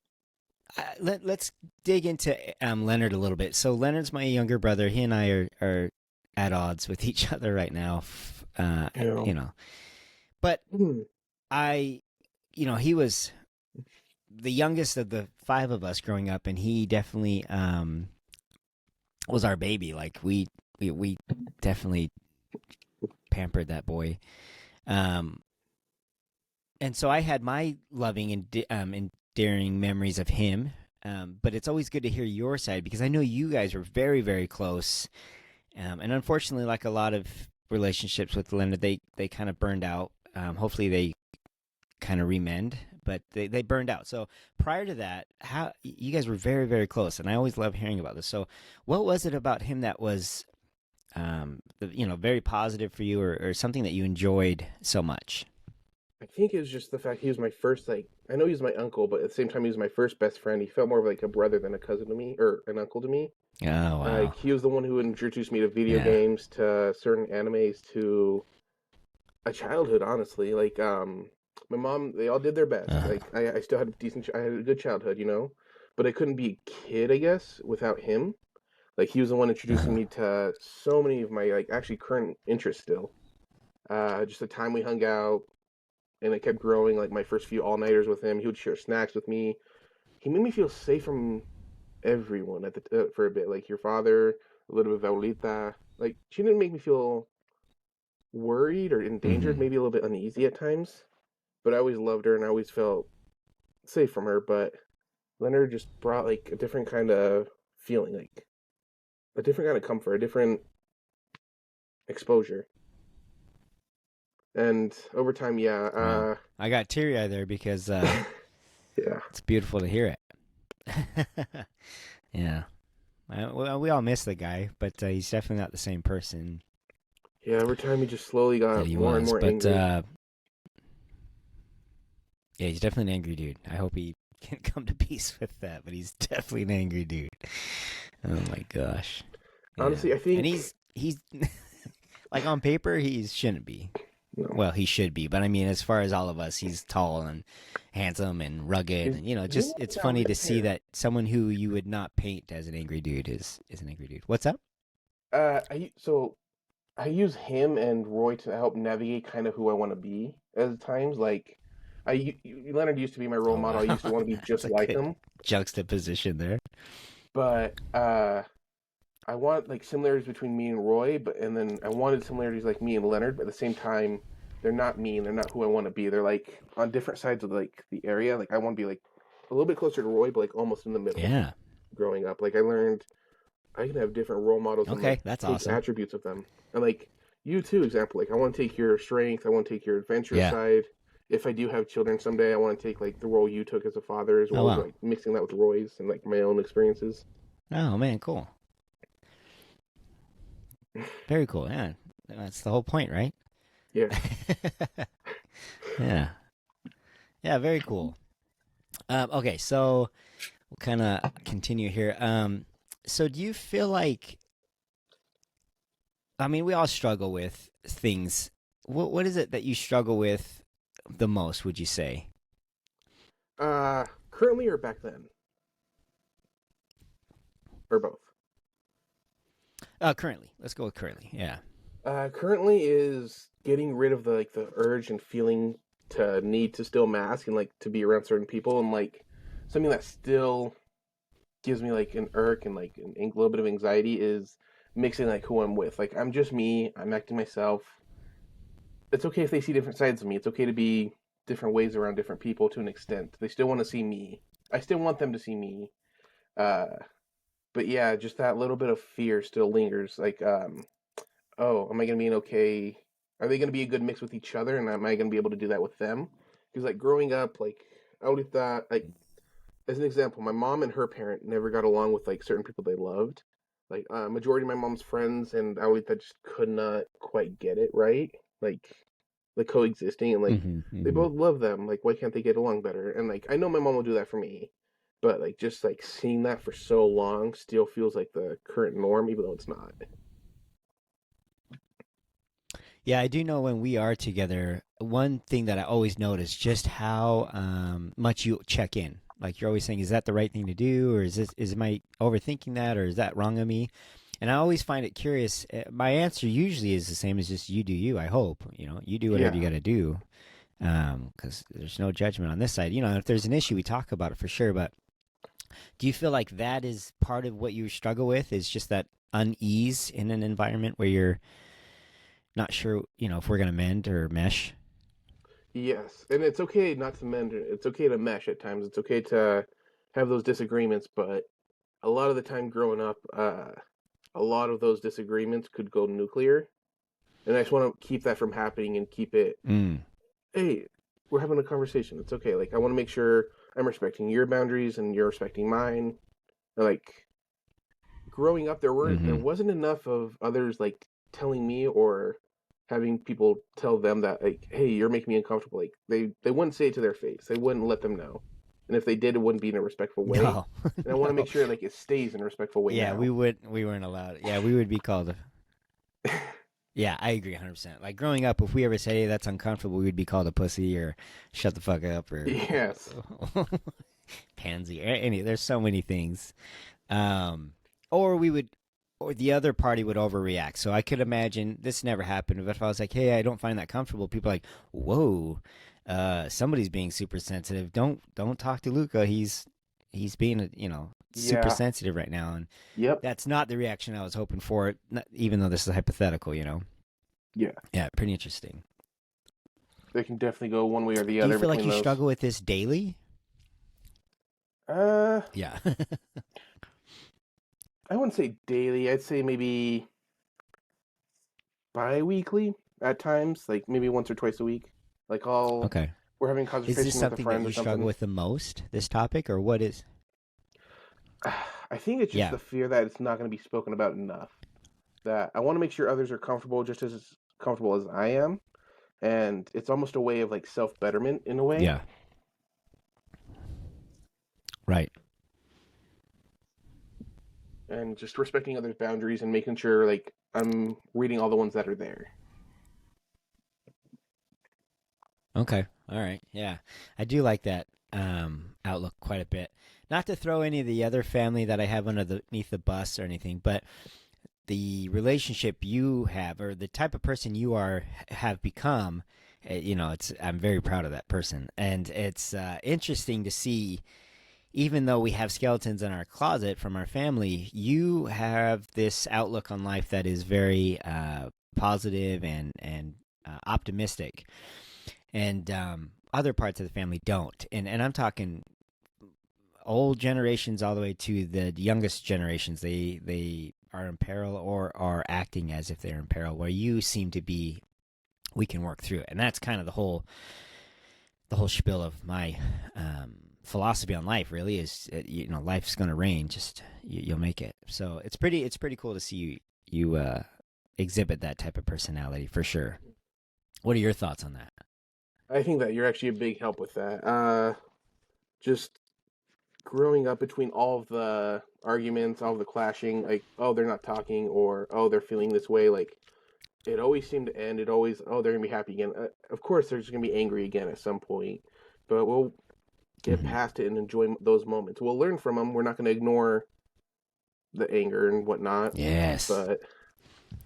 let's dig into Leonard a little bit. So Leonard's my younger brother. He and I are at odds with each other right now. You know. But Hmm. I, he was the youngest of the five of us growing up, and he definitely was our baby. Like we definitely pampered that boy. Um, and so I had my loving and endearing memories of him. But it's always good to hear your side because I know you guys were very, very close. And unfortunately, like a lot of relationships with Linda, they kind of burned out. Hopefully, they kind of remend, but they burned out. So prior to that, how you guys were very, very close, and I always love hearing about this. So, what was it about him that was, very positive for you, or something that you enjoyed so much? I think it was just the fact he was my first, like, I know he was my uncle, but at the same time, he was my first best friend. He felt more of like a brother than a cousin to me, or an uncle to me. Oh Like, wow, he was the one who introduced me to video yeah. games, to certain animes, to a childhood, honestly. Like, my mom, they all did their best. Uh, Like, I still had a I had a good childhood, but I couldn't be a kid, I guess, without him. Like, he was the one introducing uh, me to so many of my, like, actually current interests still. Just the time we hung out, and it kept growing. Like my first few all nighters with him, he would share snacks with me. He made me feel safe from everyone at the for a bit. Like your father, a little bit of Abuelita. Like she didn't make me feel worried or endangered. mm-hmm. Maybe a little bit uneasy at times, but I always loved her and I always felt safe from her. But Leonard just brought like a different kind of feeling, like a different kind of comfort, a different exposure. And over time, yeah, Wow, I got teary eyed there because yeah, it's beautiful to hear it. Yeah, we all miss the guy, but he's definitely not the same person yeah. Over time, he just slowly that got he more and was. more But angry. Yeah, he's definitely an angry dude. I hope he can come to peace with that, but he's definitely an angry dude. Oh my gosh. Yeah. Honestly, I And think he's like on paper he shouldn't be. no. Well, he should be, but I mean as far as all of us, he's tall and handsome and rugged He's and he just only it's got funny red to see hair. that someone who you would not paint as an angry dude is an angry dude. What's up? So I use him and Roy to help navigate kind of who I want to be at times. Like, Leonard used to be my role Oh model. I wow. used to want to be That's just a like good him, juxtaposition there. but I want like similarities between me and Roy, but and then I wanted similarities like me and Leonard, but at the same time, they're not me and they're not who I want to be. They're like on different sides of like the area. Like I want to be like a little bit closer to Roy, but like almost in the middle. Yeah. Growing up, like I learned I can have different role models and like Okay, that's take awesome. attributes of them. And like you too, example, like I want to take your strength, I want to take your adventurous Yeah. side. If I do have children someday, I want to take like the role you took as a father, as Oh well as wow. like mixing that with Roy's and like my own experiences. Oh man, cool. Very cool. Yeah. That's the whole point, right? Yeah. Yeah. Yeah, very cool. Okay, so we'll kind of continue here. So do you feel like, I mean, we all struggle with things. What is it that you struggle with the most, would you say? Currently or back then, or both. Currently. Let's go with currently. Yeah. Currently is getting rid of the like the urge and feeling to need to still mask and like to be around certain people and like something that still gives me like an irk and like a little bit of anxiety is mixing like who I'm with. Like I'm just me. I'm acting myself. It's okay if they see different sides of me. It's okay to be different ways around different people to an extent. They still want to see me. I still want them to see me. Uh, but yeah, just that little bit of fear still lingers. Like, oh, am I gonna be an okay? Are they gonna be a good mix with each other, and am I gonna be able to do that with them? Because like growing up, like I would have thought like as an example, my mom and her parent never got along with like certain people they loved. Like majority of my mom's friends and Abuelita just could not quite get it right. Like coexisting and like Mm-hmm, they mm-hmm. both love them. Like why can't they get along better? And like I know my mom will do that for me, but like just like seeing that for so long still feels like the current norm, even though it's not. Yeah, I do know when we are together, one thing that I always notice just how much you check in. Like you're always saying, is that the right thing to do, or am I overthinking that, or is that wrong of me? And I always find it curious. My answer usually is the same as just you do you. I hope you do whatever you Yeah. got to do, because there's no judgment on this side. If there's an issue, we talk about it for sure. But do you feel like that is part of what you struggle with? Is just that unease in an environment where you're not sure, if we're gonna mend or mesh. Yes, and it's okay not to mend. It's okay to mesh at times. It's okay to have those disagreements, but a lot of the time growing up, a lot of those disagreements could go nuclear, and I just want to keep that from happening and keep it. Mm. Hey, we're having a conversation. It's okay. Like I want to make sure I'm respecting your boundaries and you're respecting mine. Like growing up, there Mm-hmm. wasn't enough of others like telling me or having people tell them that like, hey, you're making me uncomfortable. Like they wouldn't say it to their face. They wouldn't let them know, and if they did, it wouldn't be in a respectful way. No, And I want to no. make sure like it stays in a respectful way Yeah, now. we weren't allowed. Yeah, we would be called. Yeah, I agree 100%. Like growing up, if we ever say, "Hey, that's uncomfortable," we would be called a pussy or shut the fuck up or Yes. pansy. There's so many things. Um, or we would, or the other party would overreact. So I could imagine this never happened, but if I was like, "Hey, I don't find that comfortable," people are like, "Whoa, somebody's being super sensitive. Don't talk to Luca. He's being super Yeah. sensitive right now." And Yep. that's not the reaction I was hoping for. Even though this is hypothetical. Yeah. Yeah, pretty interesting. They can definitely go one way or the Do you other feel like between you those. struggle with this daily? Uh, Yeah. I wouldn't say daily. I'd say maybe bi-weekly at times, like maybe once or twice a week. Like I'll Okay. we're having a Is this conversation with a something that friend or you struggle something. with the most? This topic, or what is? I think it's just Yeah. the fear that it's not going to be spoken about enough. That I want to make sure others are comfortable just as comfortable as I am, and it's almost a way of like self-betterment in a way. Yeah. Right. and just respecting others' boundaries and making sure like I'm reading all the ones that are there. Okay. All right. Yeah. I do like that outlook quite a bit. Not to throw any of the other family that I have underneath the bus or anything, but the relationship you have or the type of person you are have become, it's I'm very proud of that person. And it's interesting to see, even though we have skeletons in our closet from our family, you have this outlook on life that is very positive and optimistic, and other parts of the family don't. And I'm talking old generations all the way to the youngest generations. They are in peril or are acting as if they're in peril. Where you seem to be, we can work through it, and that's kind of the whole spiel of my philosophy on life. Really, is life's going to rain. Just you'll make it. So it's pretty cool to see you exhibit that type of personality for sure. What are your thoughts on that? I think that you're actually a big help with that. Just growing up between all of the arguments, all of the clashing, like, oh, they're not talking, or oh, they're feeling this way, like, it always seemed to end. It always, oh, they're gonna be happy again. Of course, they're just gonna be angry again at some point, but we'll get Mm-hmm. past it and enjoy those moments. We'll learn from them. We're not gonna ignore the anger and whatnot, Yes. but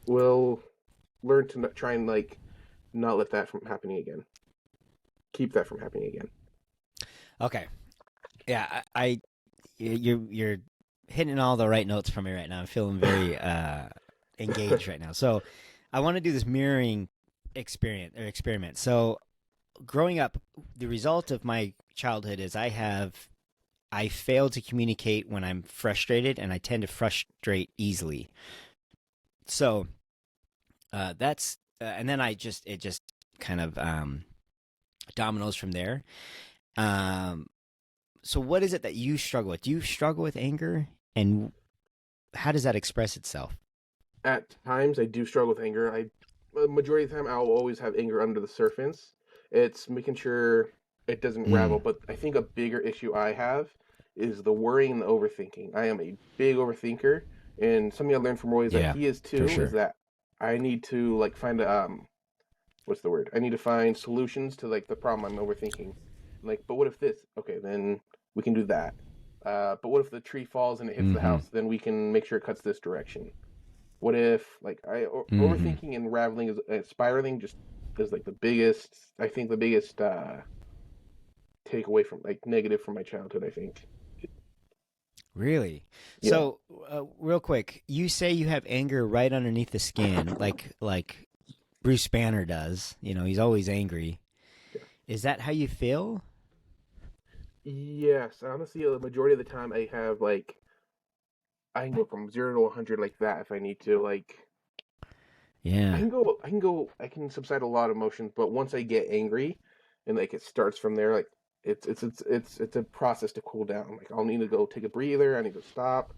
we'll learn to try and like not let that from happening again. Keep that from happening again. Okay. Yeah. You're hitting all the right notes for me right now. I'm feeling very engaged right now. So I want to do this mirroring experiment. So growing up, the result of my childhood is I fail to communicate when I'm frustrated, and I tend to frustrate easily. So that's and then it just kind of dominoes from there. Um, so what is it that you struggle with? Do you struggle with anger, and how does that express itself? At times, I do struggle with anger. Majority of the time, I'll always have anger under the surface. It's making sure it doesn't ravel. Mm, But I think a bigger issue I have is the worrying and the overthinking. I am a big overthinker, and something I learned from Roy is that yeah, he is for too. Is sure. that I need to like find a what's the word? I need to find solutions to like the problem I'm overthinking. Like, but what if this? Okay, then we can do that. But what if the tree falls and it hits the Mm-hmm. house? Then we can make sure it cuts this direction. What if like Mm-hmm. overthinking and raveling is spiraling just is like the biggest I think the biggest takeaway from like negative from my childhood I think. Really? Yeah. So, real quick, you say you have anger right underneath the skin, like Bruce Banner does. He's always angry. Yeah. Is that how you feel? Yes, honestly, the majority of the time I have like I can go from 0 to 100 like that if I need to. Like Yeah. I can subside a lot of emotions, but once I get angry, and like it starts from there, like it's a process to cool down. Like I'll need to go take a breather. I need to stop.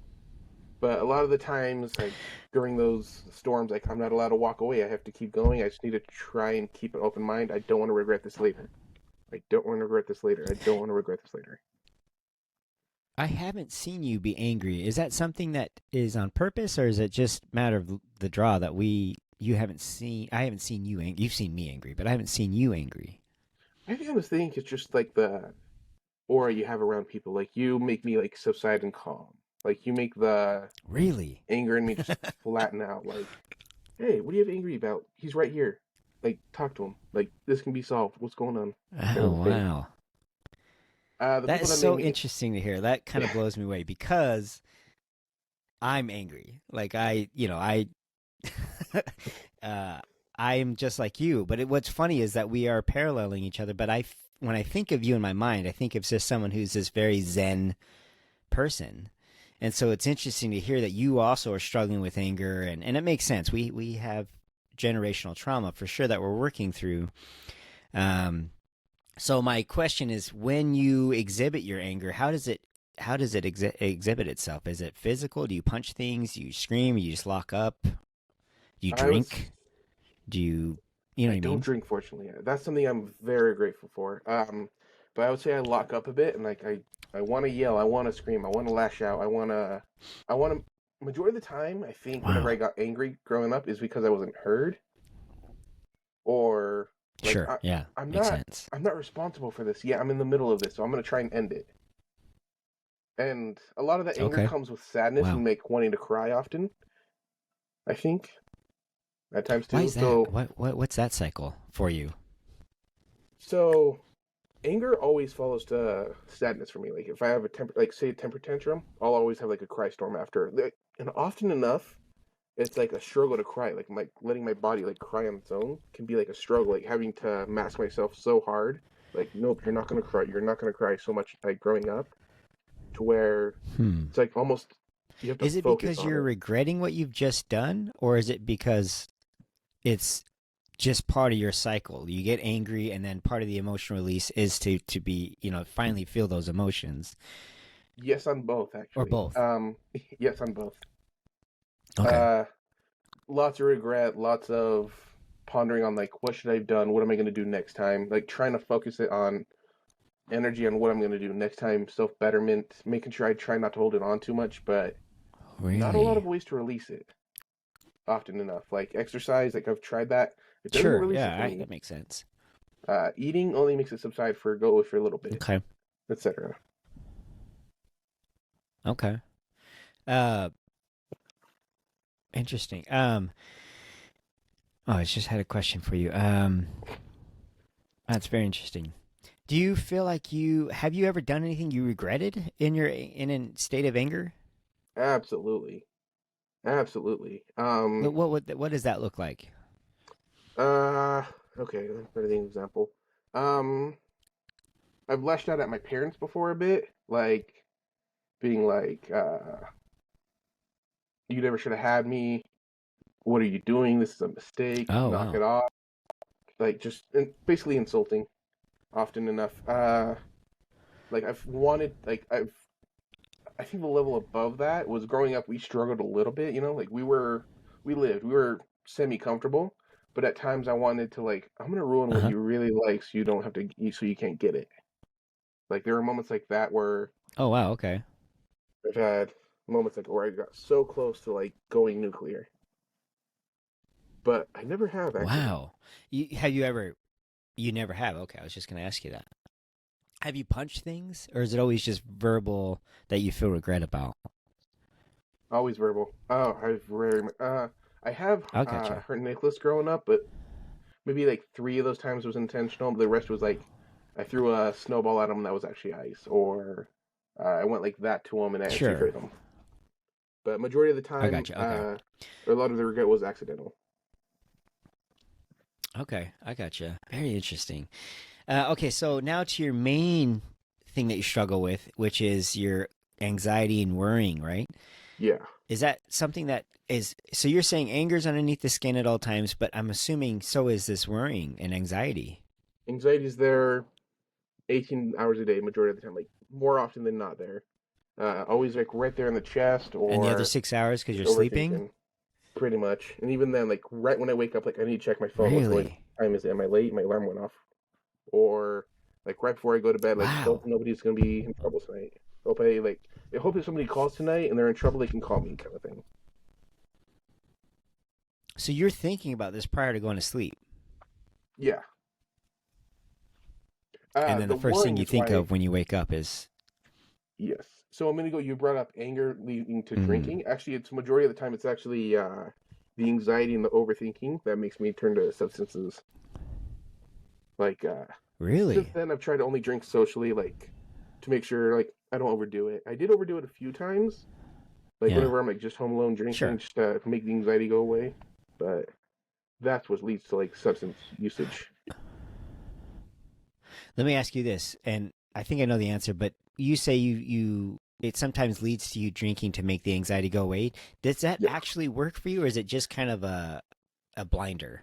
But a lot of the times, like during those storms, like I'm not allowed to walk away. I have to keep going. I just need to try and keep an open mind. I don't want to regret this later. I don't want to regret this later. I don't want to regret this later. I haven't seen you be angry. Is that something that is on purpose, or is it just matter of the draw that you haven't seen? I haven't seen you angry. You've seen me angry, but I haven't seen you angry. I think it's just like the aura you have around people. Like you make me like subside and calm. Like you make the Really? anger in me just flatten out. Like, hey, what are you angry about? He's right here. Like, talk to him. Like, this can be solved. What's going on? Kind Oh of a thing. wow. The That people is that made so me, interesting to hear. That kind of blows me away because I'm angry. Like uh, I'm just like you. But what's funny is that we are paralleling each other. But when I think of you in my mind, I think of just someone who's this very zen person. And so it's interesting to hear that you also are struggling with anger, and it makes sense. We have generational trauma for sure that we're working through. Um, so my question is, when you exhibit your anger, how does it exhibit itself? Is it physical? Do you punch things? Do you scream? Do you just lock up? Do you I was, drink? Do you know I what I don't mean? drink, fortunately. That's something I'm very grateful for. But I would say I lock up a bit, and like I want to yell, I want to scream, I want to lash out, I want to. Majority of the time, I think whenever I Wow. got angry growing up is because I wasn't heard, or like Sure. Yeah. I'm Makes not sense. I'm not responsible for this. Yeah, I'm in the middle of this, so I'm gonna try and end it. And a lot of that anger Okay. comes with sadness Wow. and like wanting to cry often. I think at times Why too. is that? So What's that cycle for you? so anger always follows sadness for me. Like if I have a like say a temper tantrum, I'll always have like a cry storm after. And often enough, it's like a struggle to cry. Like my letting my body like cry on its own can be like a struggle. Like having to mask myself so hard. Like nope, you're not gonna cry. You're not gonna cry so much. Like growing up, to where Hmm. it's like almost you have to Is it focus because on you're it. regretting what you've just done, or is it because it's just part of your cycle? You get angry, and then part of the emotional release is to be, finally feel those emotions, Yes, on both or actually. both. Yes, on both. Okay. Uh, Lots of regret, lots of pondering on like what should I have done, what am I going to do next time, like trying to focus it on energy on what I'm going to do next time, self betterment, making sure I try not to hold it on too much, but not a lot of Really? ways to release it often enough. Like exercise, like I've tried that, it doesn't Sure. release it for Yeah. me. That makes sense. Eating only makes it subside for go away for a little bit, Okay. etc. Okay. Uh, Interesting. Oh, I just had a question for you. That's very interesting. Do you feel like you ever done anything you regretted in a state of anger? Absolutely, absolutely. What does that look like? Uh, okay, for an example, um, I've lashed out at my parents before a bit, like being like, you never should have had me. What are you doing? This is a mistake. Oh Knock wow. it off. Like just basically insulting often enough. Like I've wanted, like I think the level above that was growing up. We struggled a little bit, like we were semi comfortable, but at times I wanted to like, I'm gonna ruin Uh what huh. you really like, so you don't have to, so you can't get it. Like there were moments like that where Oh wow. Okay. I've had moments like where I got so close to like going nuclear, but I never have actually. Wow. Have you ever? You never have. Okay. I was just gonna ask you that. Have you punched things, or is it always just verbal that you feel regret about? Always verbal. Oh, I have I gotcha. hurt Nicholas growing up, but maybe like three of those times was intentional. But the rest was like I threw a snowball at him that was actually ice, or I went like that to him and I actually Sure. hurt him. But majority of the I time, gotcha. Okay. or a lot of the regret was accidental. Okay. I gotcha. Very interesting. Okay. So now to your main thing that you struggle with, which is your anxiety and worrying, right? Yeah, Is that something that is so you're saying anger's underneath the skin at all times, but I'm assuming so is this worrying and anxiety. anxiety is there 18 hours a day, majority of the time, like more often than not there. Always like right there in the chest And the other or 6 hours because just you're sleeping? overthinking. Pretty much. And even then, like right when I wake up, like I need to check my phone. What's going Really? time is it? Am I late? My alarm went off. Or like right before I go to bed, like hope Wow. nobody's gonna be in trouble tonight. I hope if somebody calls tonight and they're in trouble, they can call me, kind of thing. So you're thinking about this prior to going to sleep. Yeah. And then The the first thing worrying you is think why. of when you wake up is, Yes. So a minute ago, you brought up anger leading to mm, drinking. Actually, it's majority of the time, it's actually the anxiety and the overthinking that makes me turn to substances. Like since really? then, I've tried to only drink socially, like to make sure like I don't overdo it. I did overdo it a few times, like Yeah. whenever I'm like just home alone drinking, Sure. just to make the anxiety go away. But that's what leads to like substance usage. Let me ask you this, and I think I know the answer, but you say it sometimes leads to you drinking to make the anxiety go away. Does that Yeah, actually work for you, or is it just kind of a blinder?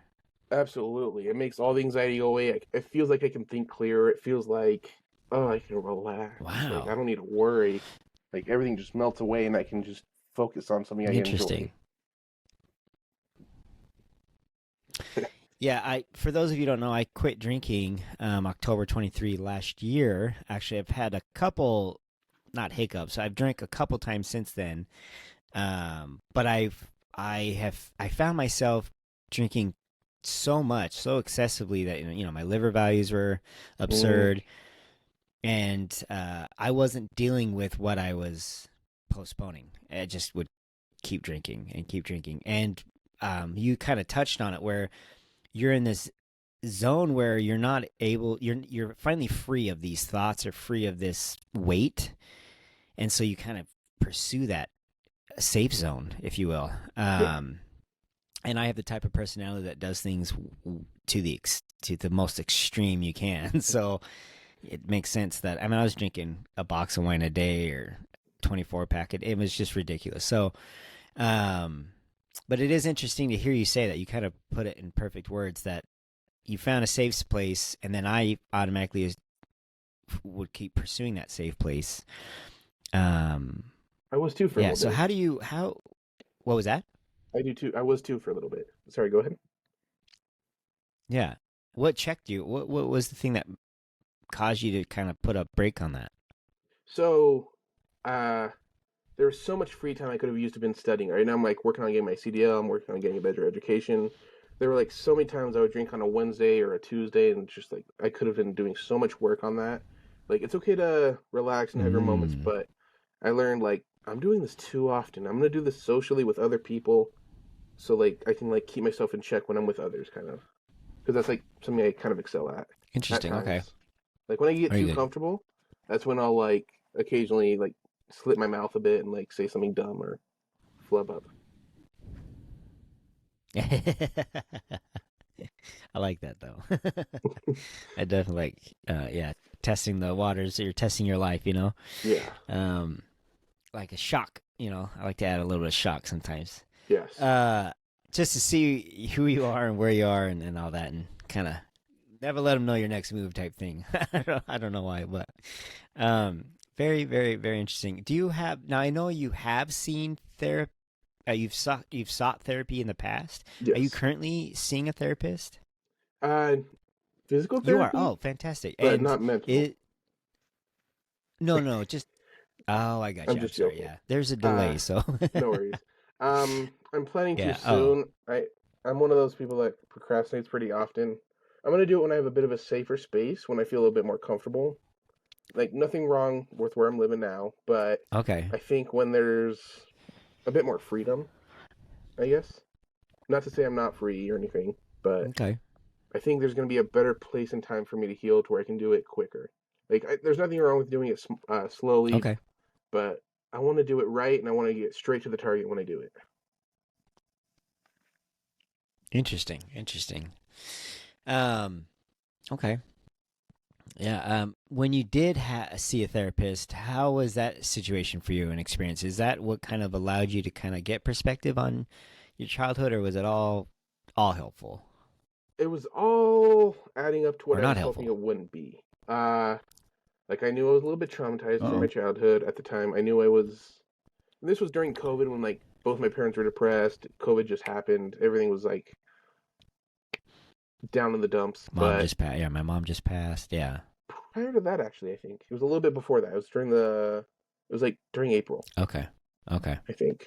absolutely. It makes all the anxiety go away. It feels like I can think clearer. It feels like oh, I can relax. Like I Wow. don't need to worry. Like everything just melts away, and I can just focus on something I enjoy. Interesting. Yeah, I for those of you who don't know, I quit drinking October 23 last year. Actually, I've had a couple not hiccups. I've drank a couple times since then. But I found myself drinking so much, so excessively that my liver values were Mm, absurd, and I wasn't dealing with what I was postponing. I just would keep drinking and keep drinking, and you kind of touched on it where you're in this zone where you're not able you're finally free of these thoughts or free of this weight, and so you kind of pursue that safe zone, if you will. yeah. And I have the type of personality that does things to the most extreme you can. So it makes sense that I was drinking a box of wine a day or 24 pack. It was just ridiculous. So, um, but it is interesting to hear you say that. You kind of put it in perfect words that you found a safe place, and then I automatically would keep pursuing that safe place. Um, I was too for a yeah. little So bit. how? What was that? I do too. I was too for a little bit. Sorry, go ahead. Yeah. What checked you? What was the thing that caused you to kind of put a break on that? So, uh, there was so much free time I could have used to been studying. Right now, I'm like working on getting my CDL. I'm working on getting a better education. There were like so many times I would drink on a Wednesday or a Tuesday, and just like I could have been doing so much work on that. Like it's okay to relax and have your moments, Mm. but I learned like I'm doing this too often. I'm gonna do this socially with other people, so like I can like keep myself in check when I'm with others, kind of, because that's like something I kind of excel at Interesting. Okay. times. Like when I get Very too good. comfortable, that's when I'll like occasionally like slip my mouth a bit and like say something dumb or flub up. I like that though. I definitely like, yeah, testing the waters. You're testing your life, Yeah. um, like a shock. I like to add a little bit of shock sometimes, Yes. uh, just to see who you are and where you are and all that, and kind of never let them know your next move type thing. I don't know why, but um, very, very, very interesting. Do you have now? I know you have seen therapy. You've sought therapy in the past. Are you Yes. currently seeing a therapist? Uh, Physical You are. therapy, Oh, fantastic. but And not mental. it no, no, just oh, I got I'm you. I'm just sorry. joking. Yeah, there's a Uh, delay, so no worries. I'm planning to yeah. Oh, soon. I'm one of those people that procrastinates pretty often. I'm gonna do it when I have a bit of a safer space, when I feel a bit more comfortable. Like nothing wrong with where I'm living now, but okay, I think when there's a bit more freedom, I guess. Not to say I'm not free or anything, but okay, I think there's going to be a better place and time for me to heal to where I can do it quicker. Like, there's nothing wrong with doing it slowly, okay. but I want to do it right and I want to get straight to the target when I do it. Interesting. Interesting. Um. Okay. Yeah. When you did see a therapist, how was that situation for you and experience? Is that what kind of allowed you to kind of get perspective on your childhood, or was it all helpful It was all adding up to what or I not was hoping helpful? it wouldn't be. Like I knew I was a little bit traumatized from my Oh, childhood at the time. I knew I was. This was during COVID when like both my parents were depressed. COVID just happened. Everything was like down in the dumps. mom But just passed. Yeah, my mom just passed. Yeah. prior to that, actually, I think it was a little bit before that. It was during the. It was like during April, Okay. Okay. I think.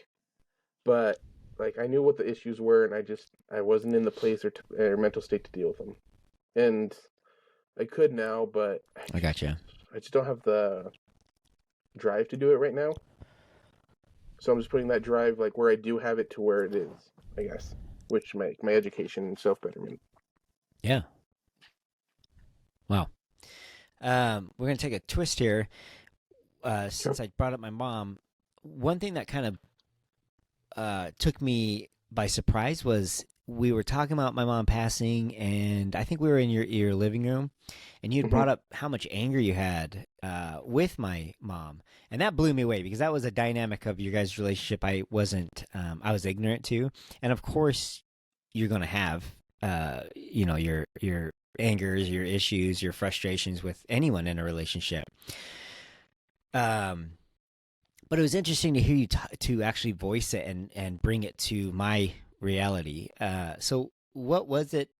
But like I knew what the issues were, and I wasn't in the place or mental state to deal with them. And I could now, but I got you. I just don't have the drive to do it right now. So I'm just putting that drive like where I do have it to where it is, I guess, which my education and self betterment. Yeah. Wow. We're gonna take a twist here. Sure. Since I brought up my mom, one thing that kind of took me by surprise was we were talking about my mom passing, and I think we were in your living room, and you had Hmm. brought up how much anger you had with my mom, and that blew me away because that was a dynamic of your guys' relationship I was ignorant to, and of course you're gonna have your angers, your issues, your frustrations with anyone in a relationship. Um, but it was interesting to hear you to actually voice it and bring it to my reality. So what was it?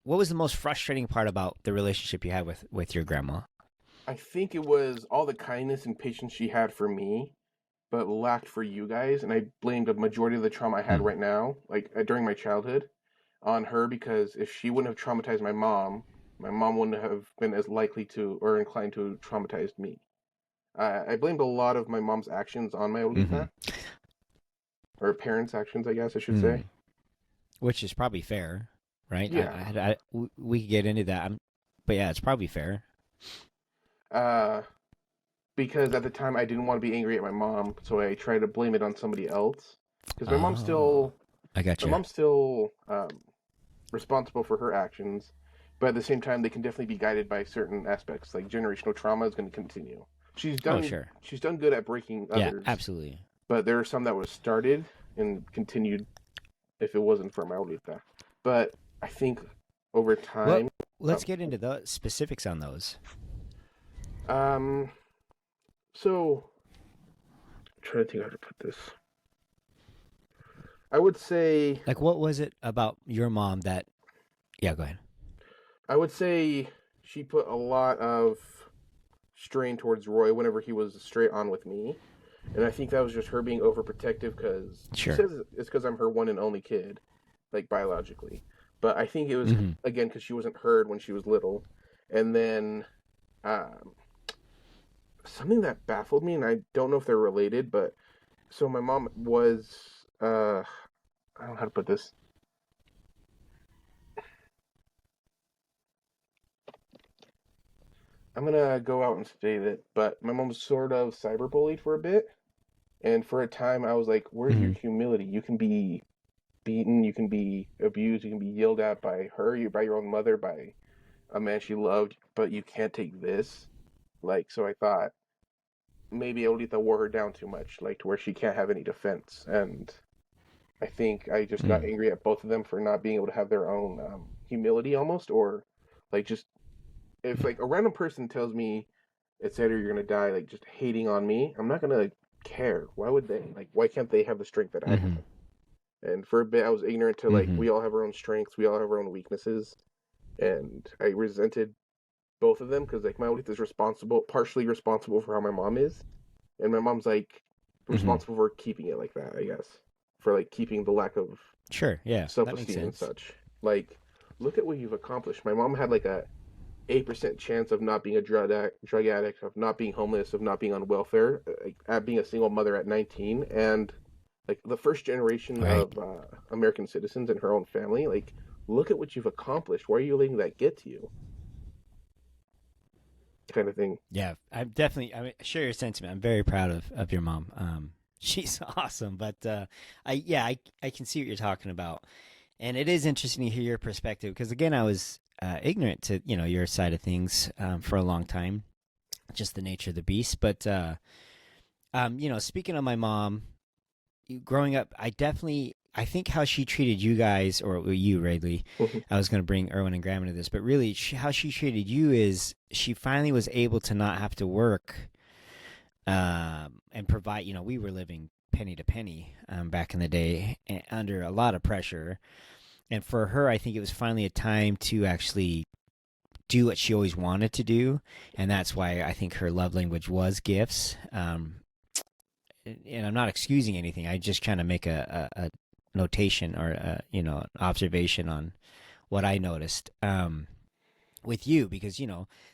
what was the most frustrating part about the relationship you had with your grandma? I think it was all the kindness and patience she had for me, but lacked for you guys, and I blamed a majority of the trauma I had Hmm. right now, like during my childhood, on her because if she wouldn't have traumatized my mom wouldn't have been as likely to or inclined to traumatize me. I blamed a lot of my mom's actions on my Hmm. Olita, or parents' actions, I guess I should say. Mm. Which is probably fair, right? Yeah. We could get into that, but yeah, it's probably fair. Uh, because at the time I didn't want to be angry at my mom, so I tried to blame it on somebody else. Because Oh, I my gotcha. mom's still responsible for her actions, but at the same time, they can definitely be guided by certain aspects. Like generational trauma is going to continue. Oh, sure. She's done good at breaking Yeah, others, absolutely. but there are some that was started and continued if it wasn't for my abuelita. But I think over Well, time, let's um, get into the specifics on those. um so I'm trying to think how to put this. I would say Like, what was it about your mom that? Yeah, go ahead. I would say she put a lot of strain towards Roy whenever he was straight on with me. And I think that was just her being overprotective because she Sure. says it's because I'm her one and only kid, like biologically. But I think it was, Hmm. again, because she wasn't heard when she was little. And then um, something that baffled me, and I don't know if they're related, but so my mom was, I don't know how to put this. I'm going to go out and state it, but my mom was sort of cyberbullied for a bit. And for a time, I was like, where's your Hmm. humility? You can be beaten, you can be abused, you can be yelled at by her, you by your own mother, by a man she loved, but you can't take this. Like, so I thought maybe Aelita wore her down too much, like to where she can't have any defense. And I think I just got Mm. angry at both of them for not being able to have their own humility almost, or like just if like a random person tells me it's Eddie, you're gonna die, like just hating on me, I'm not gonna care. Why would they? Like, why can't they have the strength that I Hmm. have? And for a bit, I was ignorant to like Hmm. we all have our own strengths, we all have our own weaknesses, and I resented both of them because like my oldest is responsible, partially responsible for how my mom is, and my mom's like Hmm. responsible for keeping it like that, I guess, for like keeping the lack of Sure. Yeah, that makes self-esteem and sense. such. Like, look at what you've accomplished. My mom had like a 8% chance of not being a drug addict, of not being homeless, of not being on welfare, like, at being a single mother at 19, and like the first generation Right. of American citizens in her own family. Like, look at what you've accomplished. Why are you letting that get to you? Kind of thing. Yeah, I share your sentiment. I'm very proud of your mom. She's awesome, but I can see what you're talking about, and it is interesting to hear your perspective because again, I was ignorant to your side of things for a long time, just the nature of the beast. But speaking of my mom, growing up, I think how she treated you guys, or you, Radley. I was going to bring Erwin and Graham into this, but really, how she treated you is she finally was able to not have to work and provide. We were living penny to penny back in the day, under a lot of pressure. And for her, I think it was finally a time to actually do what she always wanted to do, and that's why I think her love language was gifts. And I'm not excusing anything. I just kind of make a notation or an observation on what I noticed with you because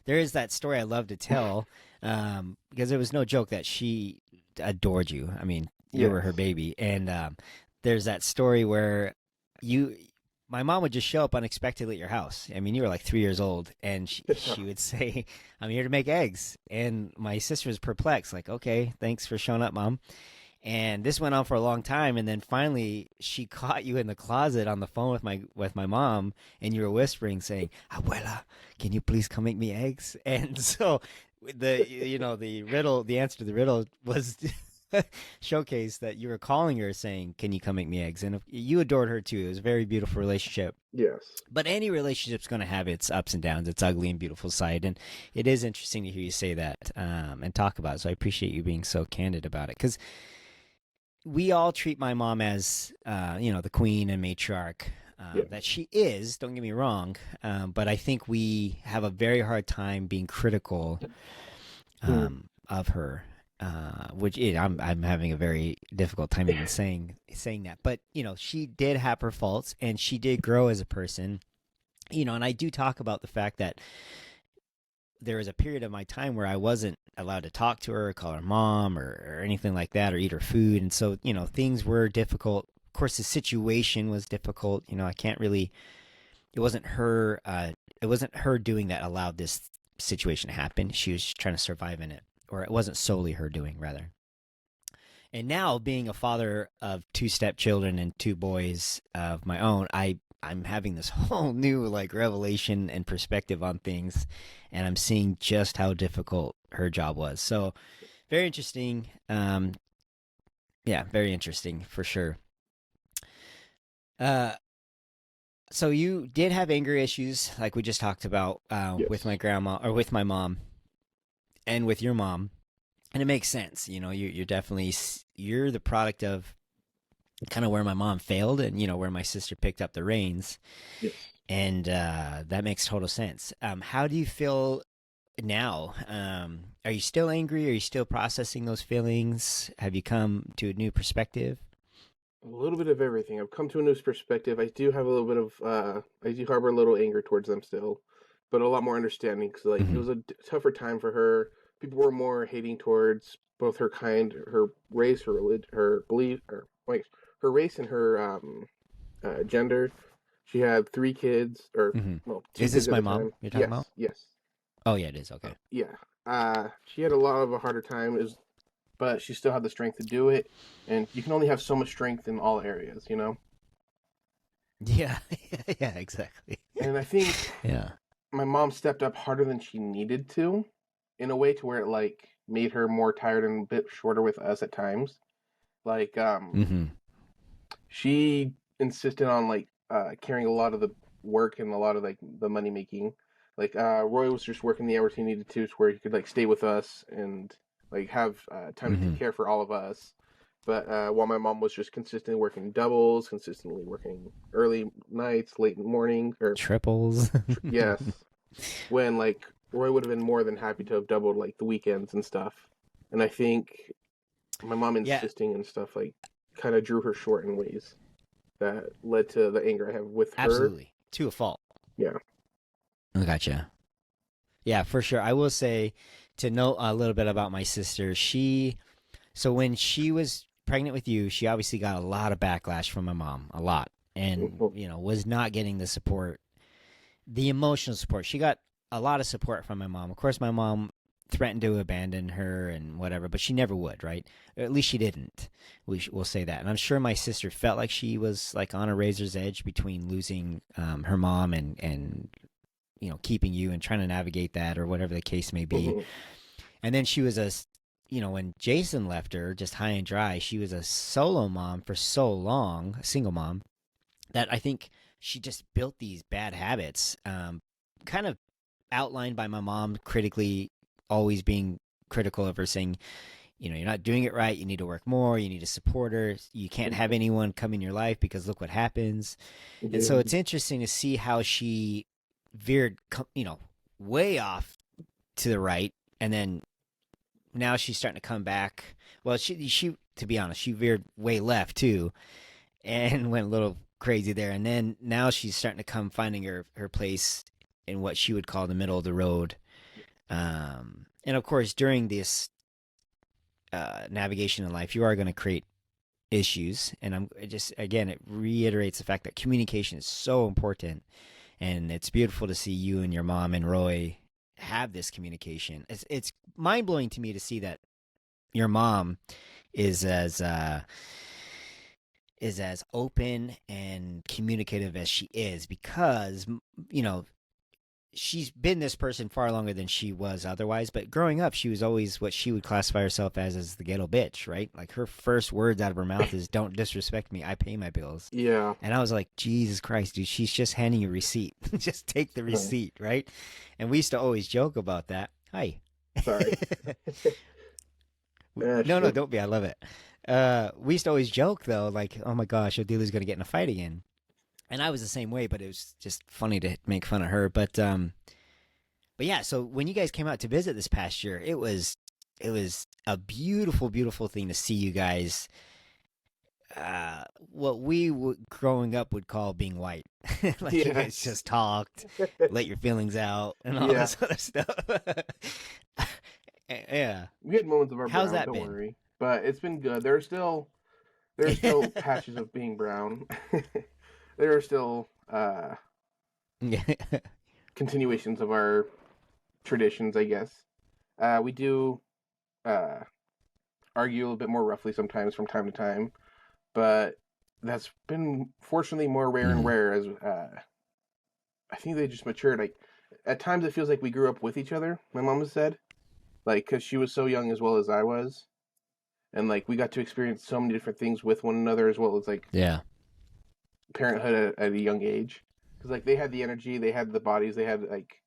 there is that story I love to tell because it was no joke that she adored you. I mean, you were her Yes. baby, and there's that story where you. My mom would just show up unexpectedly at your house. I mean, you were like 3 years old, and she would say, "I'm here to make eggs." And my sister was perplexed, like, "Okay, thanks for showing up, mom." And this went on for a long time, and then finally she caught you in the closet on the phone with my mom, and you were whispering, saying, "Abuela, can you please come make me eggs?" And so the answer to the riddle was showcased that you were calling her saying, "Can you come make me eggs?" And you adored her too. It was a very beautiful relationship. Yes. But any relationship's going to have its ups and downs, its ugly and beautiful side, and it is interesting to hear you say that and talk about it. So I appreciate you being so candid about it because we all treat my mom as the queen and matriarch, Yeah. that she is. Don't get me wrong, but I think we have a very hard time being critical Mm. of her. I'm having a very difficult time even saying that. But she did have her faults, and she did grow as a person. And I do talk about the fact that there was a period of my time where I wasn't allowed to talk to her, or call her mom, or anything like that, or eat her food. And so, things were difficult. Of course, the situation was difficult. I can't really. It wasn't her. It wasn't her doing that allowed this situation to happen. She was trying to survive in it, or it wasn't solely her doing, rather. And now, being a father of two stepchildren and two boys of my own, I'm having this whole new like revelation and perspective on things, and I'm seeing just how difficult her job was. So very interesting. Yeah, very interesting for sure. Uh, so you did have anger issues, like we just talked about, with my Yes. grandma or with my mom, and with your mom, and it makes sense. You're definitely you're the product of kind of where my mom failed, and where my sister picked up the reins, Yes. and that makes total sense. How do you feel now? Are you still angry? Are you still processing those feelings? Have you come to a new perspective? A little bit of everything. I've come to a new perspective. I do have a little bit of, I do harbor a little anger towards them still, but a lot more understanding because, like, it Mm-hmm. was a tougher time for her. People were more hating towards both her kind, her race, her religion, her belief, or wait, her race and her gender. She had three kids, or Mm-hmm. well, two Is kids this at my the mom time. you're talking about? Yes, yes, Oh yeah, it is. Okay. yeah. She had a lot of a harder time, is but she still had the strength to do it. And you can only have so much strength in all areas, you know. Yeah. Yeah. Exactly. And I think Yeah. my mom stepped up harder than she needed to, in a way to where it like made her more tired and a bit shorter with us at times. Like Mm-hmm. she insisted on like carrying a lot of the work and a lot of like the money making. Like Roy was just working the hours he needed to where he could like stay with us and like have time to take Mm-hmm. care for all of us. But while my mom was just consistently working doubles, consistently working early nights, late morning, or Triples. yes, when like Roy would have been more than happy to have doubled like the weekends and stuff. And I think my mom Yeah. insisting and stuff like kind of drew her short in ways that led to the anger I have with her. Absolutely. To a fault. Yeah. I gotcha. Yeah, for sure. I will say, to know a little bit about my sister, so when she was pregnant with you, she obviously got a lot of backlash from my mom, a lot, and Mhm. was not getting the support, the emotional support. She got a lot of support from my mom. Of course, my mom threatened to abandon her and whatever, but she never would, right? Or at least she didn't. We'll say that. And I'm sure my sister felt like she was like on a razor's edge between losing her mom and keeping you and trying to navigate that or whatever the case may be. Mhm. And then she was when Jason left her just high and dry, she was a solo mom for so long, a single mom, that I think she just built these bad habits, kind of outlined by my mom critically, always being critical of her, saying, you're not doing it right. You need to work more. You need to support her. You can't have anyone come in your life because look what happens. And Yeah. so it's interesting to see how she veered, way off to the right, and then now she's starting to come back. Well, she to be honest, she veered way left too, and went a little crazy there. And then now she's starting to come finding her place in what she would call the middle of the road. And of course, during this navigation in life, you are going to create issues. And I'm just again, it reiterates the fact that communication is so important, and it's beautiful to see you and your mom and Roy have this communication. It's mind blowing to me to see that your mom is as open and communicative as she is, because she's been this person far longer than she was otherwise. But growing up, she was always what she would classify herself as the ghetto bitch, right? Like her first words out of her mouth is, "Don't disrespect me. I pay my bills." Yeah. And I was like, Jesus Christ, dude, she's just handing you a receipt. Just take the Huh. receipt, right? And we used to always joke about that. Hi. Sorry. No, no, Shoot. don't be. I love it. We used to always joke though, like, "Oh my gosh, Odila's gonna get in a fight again." and I was the same way, but it was just funny to make fun of her. But yeah, so when you guys came out to visit this past year, it was a beautiful, beautiful thing to see you guys. What we growing up would call being white, like you guys Yes. just talked, let your feelings out, and all Yeah. this other stuff. Yeah, We had moments of our how's brown, that don't been? worry. But it's been good. There's still patches of being brown. There are still Yeah. continuations of our traditions, I guess. We do uh, argue a little bit more roughly sometimes from time to time, but that's been fortunately more rare and Mm. rare as I think they just matured. Like at times, it feels like we grew up with each other. My mom has said, like, because she was so young as well as I was, and like we got to experience so many different things with one another as well as like Yeah. parenthood at a young age. Because like they had the energy, they had the bodies, they had like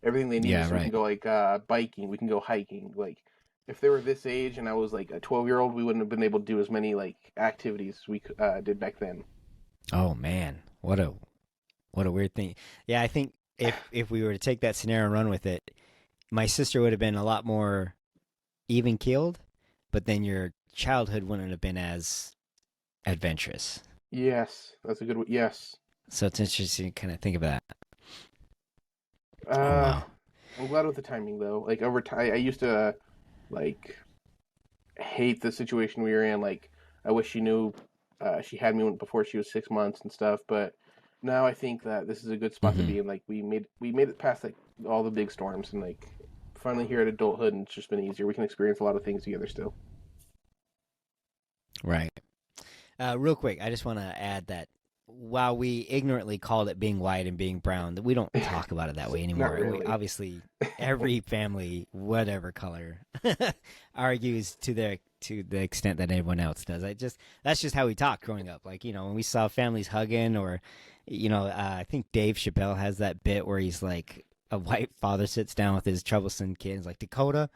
everything they needed, Yeah. so we can Right. go like biking, we can go hiking. Like if they were this age and I was like a 12-year-old, we wouldn't have been able to do as many like activities we did back then. Oh man, what a weird thing. Yeah, I think if we were to take that scenario and run with it, my sister would have been a lot more even keeled, but then your childhood wouldn't have been as adventurous. Yes, that's a good one. Yes. So it's interesting to kind of think of that. Oh Uh, wow. I'm glad with the timing though. Like over time, I used to like hate the situation we were in. Like I wish she knew she had me before she was 6 months and stuff. But now I think that this is a good spot to Hmm. be in. Like we made it past like all the big storms and like finally here at adulthood, and it's just been easier. We can experience a lot of things together still. Right. Real quick, I just want to add that while we ignorantly called it being white and being brown, that we don't talk about it that way Not anymore. We really. obviously every family, whatever color, argues to the extent that everyone else does. That's just how we talked growing up. Like when we saw families hugging, or I think Dave Chappelle has that bit where he's like a white father sits down with his troublesome kid. He's like, Dakota,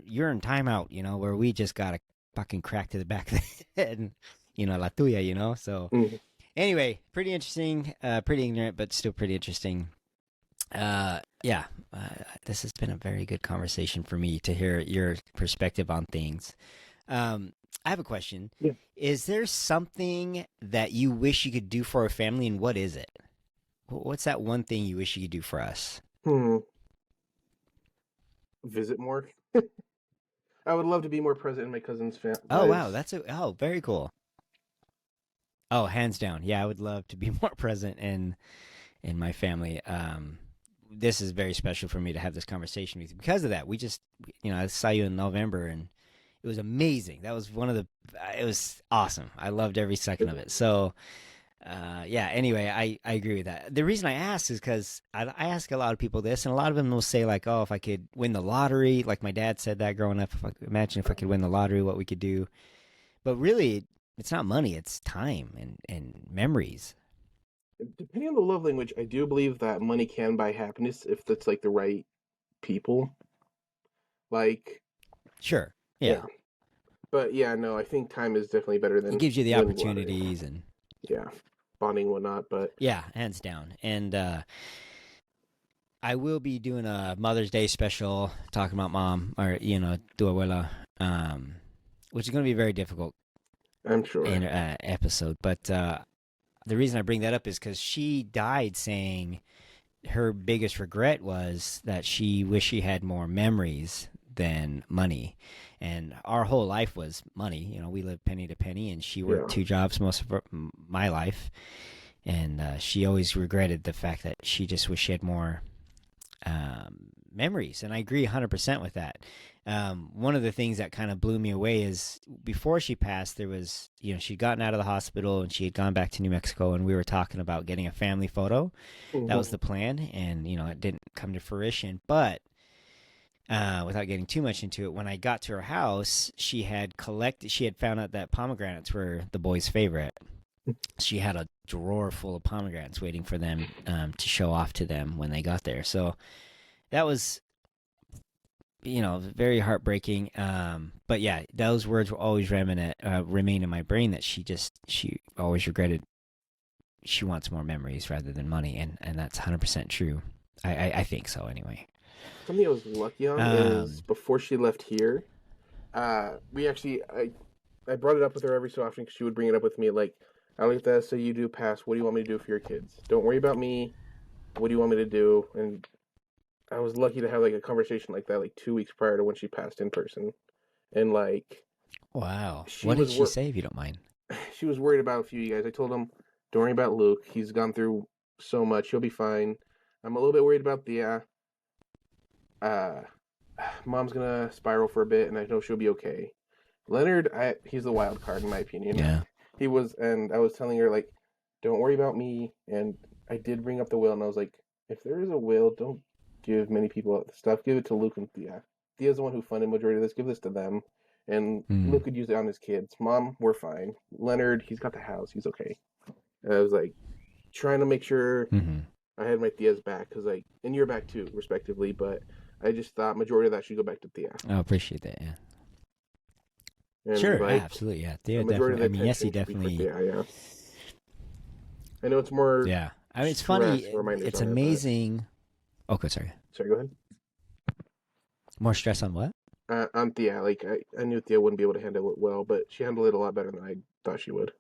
you're in timeout. Where we just got a fucking crack to the back of the head. And, la tuya. So Mhm. anyway, pretty interesting, pretty ignorant, but still pretty interesting. Yeah, this has been a very good conversation for me to hear your perspective on things. I have a question. Yeah. Is there something that you wish you could do for a family, and what is it? What's that one thing you wish you could do for us? Hmm. Visit more. I would love to be more present in my cousin's Oh wow, lives. that's very cool. Oh, hands down. Yeah, I would love to be more present in my family. This is very special for me to have this conversation with you because of that. I saw you in November, and it was amazing. That was it was awesome. I loved every second of it. So, yeah, anyway, I agree with that. The reason I ask is because I ask a lot of people this, and a lot of them will say, like, oh, if I could win the lottery, like my dad said that growing up, imagine if I could win the lottery, what we could do. But really, it's not money, it's time and memories. Depending on the love language, I do believe that money can buy happiness if that's like the right people. Like, Sure. yeah. Yeah. But yeah, no, I think time is definitely better It than gives you the winning the lottery. opportunities and Yeah, bonding and whatnot. But yeah, hands down. And I will be doing a Mother's Day special talking about mom or tu abuela, which is going to be a very difficult I'm sure. episode. But the reason I bring that up is because she died saying her biggest regret was that she wished she had more memories than money. And our whole life was money. We lived penny to penny, and she worked Yeah. two jobs most of my life. And she always regretted the fact that she just wished she had more memories. And I agree 100% with that. One of the things that kind of blew me away is before she passed, there was, she'd gotten out of the hospital and she had gone back to New Mexico, and we were talking about getting a family photo. That was Hmm. the plan, and it didn't come to fruition. But without getting too much into it, when I got to her house, she had found out that pomegranates were the boys' favorite. She had a drawer full of pomegranates waiting for them to show off to them when they got there. So that was, very heartbreaking. But yeah, those words will always remain in my brain, that she always regretted she wants more memories rather than money, and that's 100% true. I think so anyway. Something I was lucky on is Um, before she left here, we actually I brought it up with her every so often because she would bring it up with me like, Alita, so you do pass. What do you want me to do for your kids? Don't worry about me. What do you want me to do? And I was lucky to have like a conversation like that like 2 weeks prior to when she passed in person, and like wow. she What did was she say, if you don't mind? she was worried about a few of you guys. I told him, don't worry about Luke. He's gone through so much. He'll be fine. I'm a little bit worried about the uh, mom's gonna spiral for a bit, and I know she'll be okay. Leonard, he's the wild card in my opinion. Yeah. He was, and I was telling her like, don't worry about me. And I did bring up the will, and I was like, if there is a will, don't give many people the stuff. Give it to Luke and Thea. Thea's the one who funded majority of this. Give this to them, and Mm. Luke could use it on his kids. Mom, we're fine. Leonard, he's got the house. He's okay. And I was like trying to make sure Mm-hmm. I had my Thea's back because like, and your back too, respectively. But I just thought majority of that should go back to Thea, I appreciate that. Yeah. and Sure. like Absolutely. Yeah. a Thea majority of definitely. the I mean, yes, he attention should be for definitely. Thea. Yeah, I know it's more Yeah. I mean, it's funny. stress reminders It's on it, but amazing. Okay, sorry. sorry, go ahead. More stress on what? On Thea, like I knew Thea wouldn't be able to handle it well, but she handled it a lot better than I thought she would.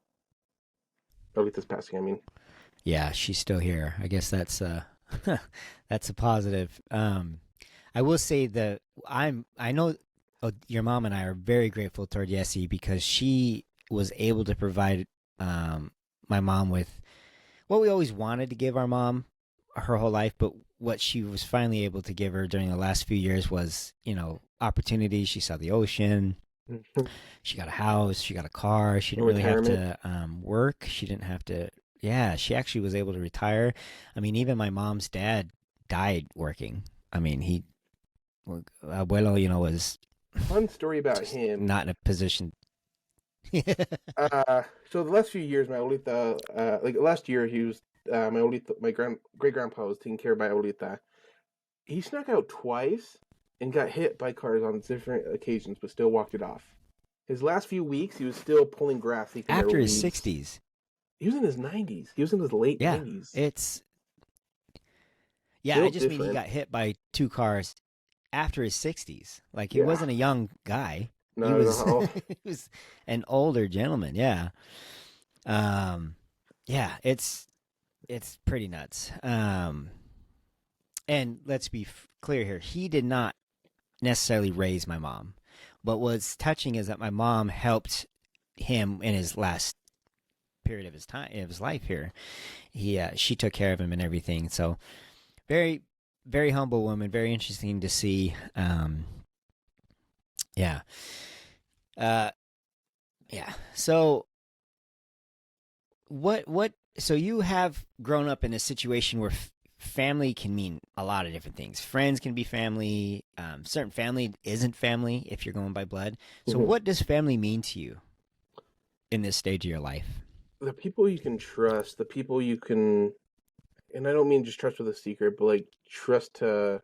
At least this passing, I mean. Yeah, she's still here. I guess that's that's a positive. I will say that I know your mom and I are very grateful toward Yessie because she was able to provide my mom with what we always wanted to give our mom her whole life, but what she was finally able to give her during the last few years was, opportunities. She saw the ocean. She got a house. She got a car. She didn't really have Retirement. to work. She didn't have to. Yeah, she actually was able to retire. I mean, even my mom's dad died working. I mean, abuelo, was Fun story about just him. not in a position. So the last few years, my abuelita, like last year, he was my abuelita, my great grandpa was taken care of by abuelita. He snuck out twice and got hit by cars on different occasions, but still walked it off. His last few weeks, he was still pulling grass, thinking there were After his weeds. 60s. He was in his 90s. He was in his late Yeah, 90s. it's yeah. I Built just mean he different. got hit by two cars after his 60s. Like he Yeah, wasn't a young guy. He not at was all. he was an older gentleman. Yeah. Um, yeah. It's pretty nuts. And let's be clear here. He did not necessarily raise my mom. But what's touching is that my mom helped him in his last period of his life here. She took care of him and everything. So very, very humble woman. Very interesting to see. Yeah. Uh, yeah. So what? So you have grown up in a situation where family can mean a lot of different things. Friends can be family. Certain family isn't family if you're going by blood. So Mhm. what does family mean to you in this stage of your life? The people you can trust, the people you can, and I don't mean just trust with a secret, but like trust to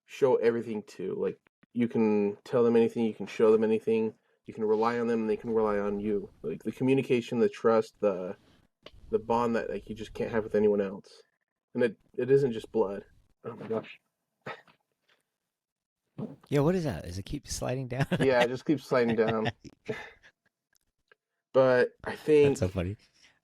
show everything to. Like you can tell them anything, you can show them anything, you can rely on them, and they can rely on you. Like the communication, the trust, the bond that like you just can't have with anyone else. And it isn't just blood. Oh my gosh. Yeah, what is that? Does it keep sliding down? Yeah, it just keeps sliding down. But I That's so think funny.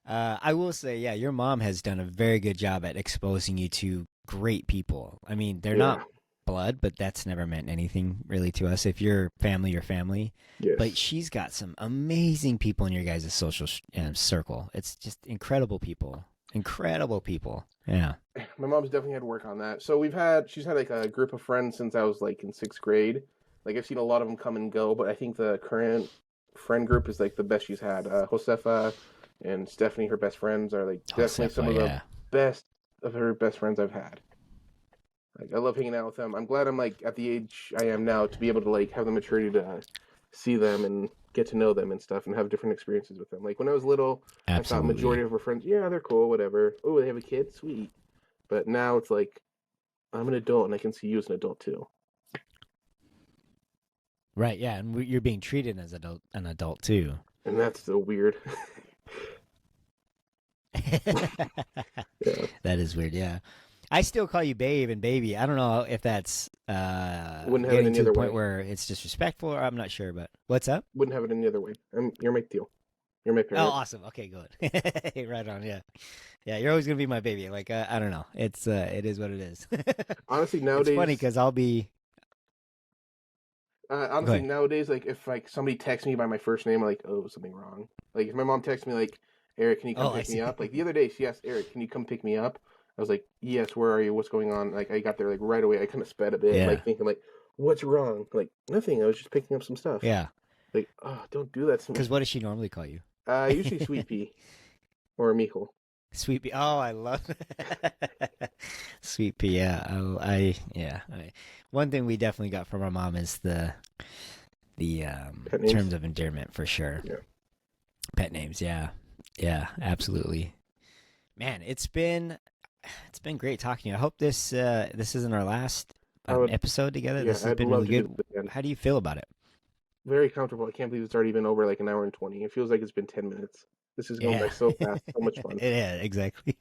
I will say, yeah, your mom has done a very good job at exposing you to great people. I mean, they're not yeah, blood, but that's never meant anything really to us. If you're family, you're family. But yes. she's got some amazing people in your guys' social circle. It's just incredible people. Incredible people. Yeah. My mom's definitely had work on that. So she's had like a group of friends since I was like in sixth grade. Like I've seen a lot of them come and go, but I think the current friend group is like the best she's had. Josefa and Stephanie, her best friends, are like definitely some Josefa, of the yeah. best of her best friends I've had. Like I love hanging out with them. I'm glad I'm like at the age I am now to be able to like have the maturity to see them and get to know them and stuff and have different experiences with them. Like when I was little, I thought majority Absolutely. of her friends, yeah, they're cool, whatever. Oh, they have a kid, sweet. But now it's like I'm an adult and I can see you as an adult too. Right, yeah. And you're being treated as an adult too. And that's so weird. Yeah, That is weird. Yeah, I still call you babe and baby. I don't know if that's wouldn't have it getting any to the other point way. where it's disrespectful, or I'm not sure. But what's up? Wouldn't have it any other way. You're my deal. You're my Oh, parent. awesome. Okay, good. Right on. Yeah, yeah. You're always gonna be my baby. Like I don't know. It is what it is. Honestly, It's funny nowadays, because I'll be. Go ahead. like if like somebody texts me by my first name, I'm like, oh, something wrong. Like if my mom texts me like, Eric, can you come Oh, I pick me see. up? Like the other day, she asked Eric, can you come pick me up? I was like, yes. Where are you? What's going on? Like I got there like right away. I kind of sped a bit, Yeah, like thinking like, what's wrong? Like nothing. I was just picking up some stuff. yeah. Like, oh, don't do that to Because me. what does she normally call you? Usually Sweet Pea or Mijo. Sweet pea. Oh, I love sweet pea. Yeah, yeah. One thing we definitely got from our mom is the Pet terms names. of endearment for sure. Yeah. Pet names. Yeah, yeah, absolutely. Man, it's been great talking to you. I hope this isn't our last I would. episode together. Yeah, This has I'd been love really to do good. this again. How do you feel about it? Very comfortable. I can't believe it's already been over like an hour and 20. It feels like it's been 10 minutes. This is going by Yeah, so fast. So much fun. yeah, exactly.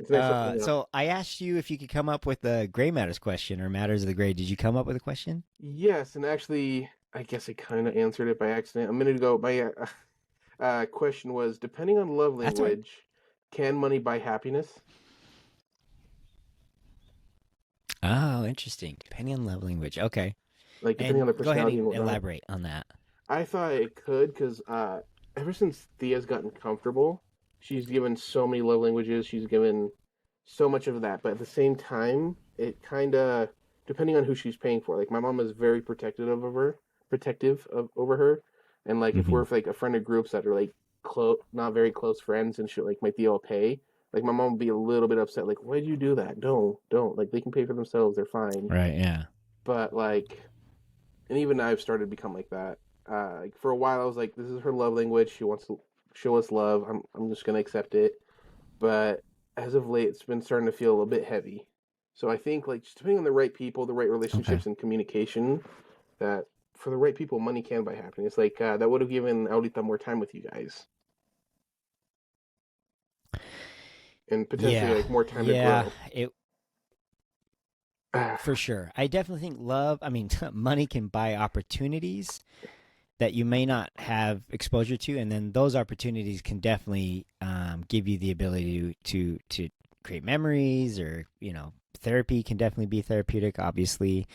It's nice opening up. So I asked you if you could come up with a gray matters question or matters of the gray. Did you come up with a question? Yes, and actually, I guess I kind of answered it by accident a minute ago. My question was, depending on love That's all right. language, can money buy happiness? Oh, interesting. Depending on love language. Okay. Like, depending on And the go ahead personality and and whatnot. elaborate on that. I thought it could because ever since Thea's gotten comfortable, she's given so many love languages. She's given so much of that, but at the same time, it kind of depending on who she's paying for. Like my mom is very protective of over her, and like if Hmm. we're like a friend of groups that are like close, not very close friends, and she like might be all pay. Like my mom would be a little bit upset. Like, why do you do that? Don't. Like they can pay for themselves. They're fine. Right. Yeah. But like and even I've started to become like that. Like for a while, I was like, "This is her love language. She wants to show us love. I'm just gonna accept it." But as of late, it's been starting to feel a little bit heavy. So I think like just depending on the right people, the right Okay. relationships, and communication, that for the right people, money can buy happiness. Like that would have given Aulita more time with you guys, and potentially Yeah. like more time to Yeah. grow. It Ah, for sure. I definitely think love. I mean, money can buy opportunities that you may not have exposure to, and then those opportunities can definitely give you the ability to create memories, or therapy can definitely be therapeutic, obviously.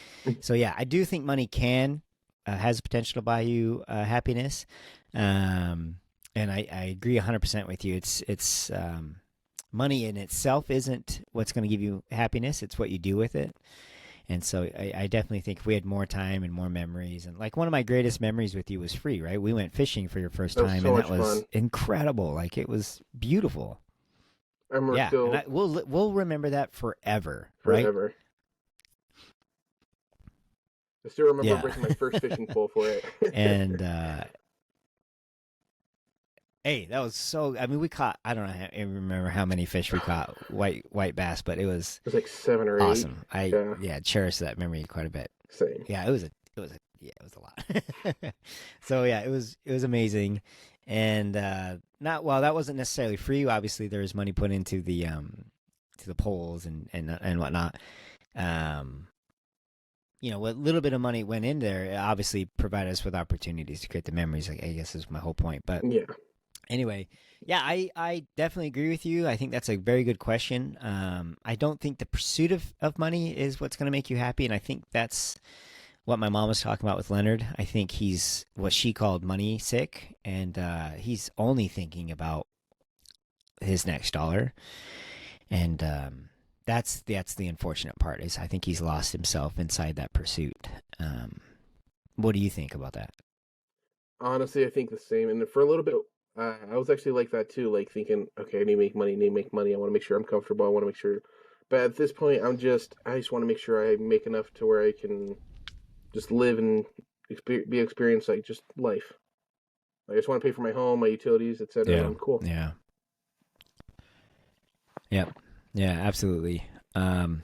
So yeah, I do think money can has the potential to buy you happiness, and I agree 100% with you. It's money in itself isn't what's going to give you happiness. It's what you do with it. And so I definitely think if we had more time and more memories, and like one of my greatest memories with you was free, right? We went fishing for your first that was time, so and much that fun. was incredible. Like it was beautiful. I remember Yeah, and still we'll remember that forever, right? forever. I still remember Yeah. breaking my first fishing pole for it. And hey, that was so. I mean, we caught. I don't know. I remember how many fish we caught, white bass, but it was It was like 7 or 8. awesome. I Yeah, yeah cherish that memory quite a bit. same. Yeah, it was a lot. So yeah, it was amazing, and not well. That wasn't necessarily free. Obviously, there was money put into the polls and whatnot. Um, what little bit of money went in there, it obviously provided us with opportunities to create the memories. Like, I guess is my whole point. But Yeah. anyway, yeah, I definitely agree with you. I think that's a very good question. I don't think the pursuit of money is what's going to make you happy, and I think that's what my mom was talking about with Leonard. I think he's what she called money sick, and he's only thinking about his next dollar, and that's the unfortunate part. Is I think he's lost himself inside that pursuit. Um, what do you think about that? Honestly, I think the same. And for a little bit, I was actually like that too, like thinking, okay, I need to make money, need to make money. I want to make sure I'm comfortable. I want to make sure. But at this point, I just want to make sure I make enough to where I can just live and be experienced like just life. I just want to pay for my home, my utilities, etc. And Yeah, I'm cool. yeah, yep, yeah, absolutely. Um,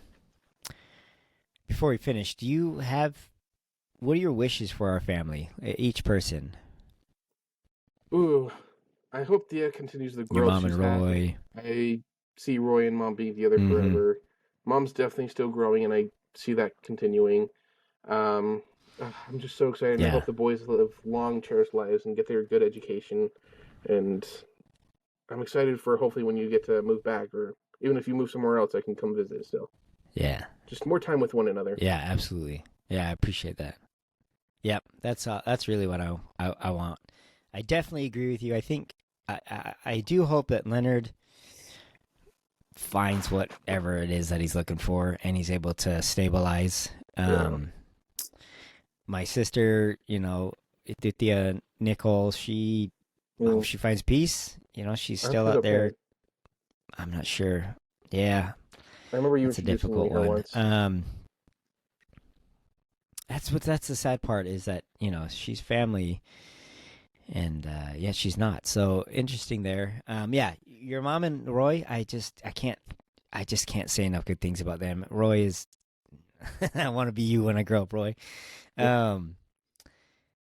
Before we finish, do you have what are your wishes for our family, each person? Ooh. I hope Thea continues the Your growth mom she's and had. Roy. I see Roy and Mom being together Mm-hmm. forever. Mom's definitely still growing, and I see that continuing. Um, I'm just so excited, and I Yeah. hope the boys live long, cherished lives and get their good education. And I'm excited for hopefully when you get to move back, or even if you move somewhere else, I can come visit still. Yeah. Just more time with one another. Yeah, absolutely. Yeah, I appreciate that. Yep, that's really what I want. I definitely agree with you. I think I do hope that Leonard finds whatever it is that he's looking for and he's able to stabilize. Yeah. My sister, Aditya Nicole, I hope Mm. she finds peace. She's I hope still she's out okay. there. I'm not sure. Yeah, I remember you that's a introducing me difficult her one. once. That's the sad part is that she's family, and yeah, she's not. So interesting there. Yeah, your mom and Roy. I just can't say enough good things about them. Roy is. I want to be you when I grow up, Roy. Um,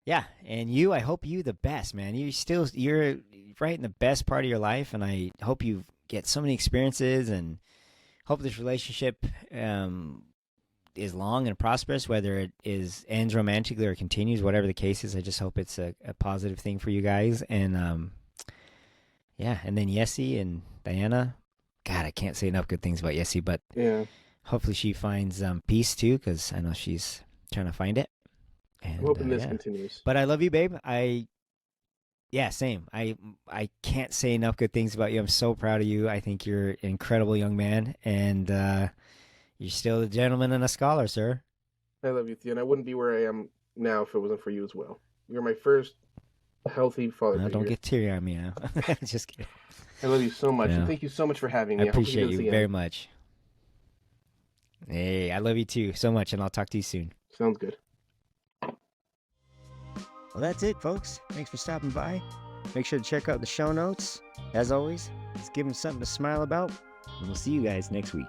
yeah, and you. I hope you the best, man. You're right in the best part of your life, and I hope you get so many experiences, and hope this relationship is long and prosperous, whether it ends romantically or continues, whatever the case is. I just hope it's a positive thing for you guys. And yeah, and then Yessie and Diana. God, I can't say enough good things about Yessie, but Yeah. hopefully she finds peace too, because I know she's trying to find it. I'm And hoping this yeah, continues. but I love you, babe. Yeah, same. I can't say enough good things about you. I'm so proud of you. I think you're an incredible young man, and you're still a gentleman and a scholar, sir. I love you, Thea, and I wouldn't be where I am now if it wasn't for you as well. You're my first healthy father Don't figure. get teary on me now. Just kidding. I love you so much, and No, thank you so much for having I me. I hope we can appreciate do this you again. very much. Hey, I love you too so much, and I'll talk to you soon. Sounds good. Well, that's it, folks. Thanks for stopping by. Make sure to check out the show notes. As always, let's give them something to smile about, and we'll see you guys next week.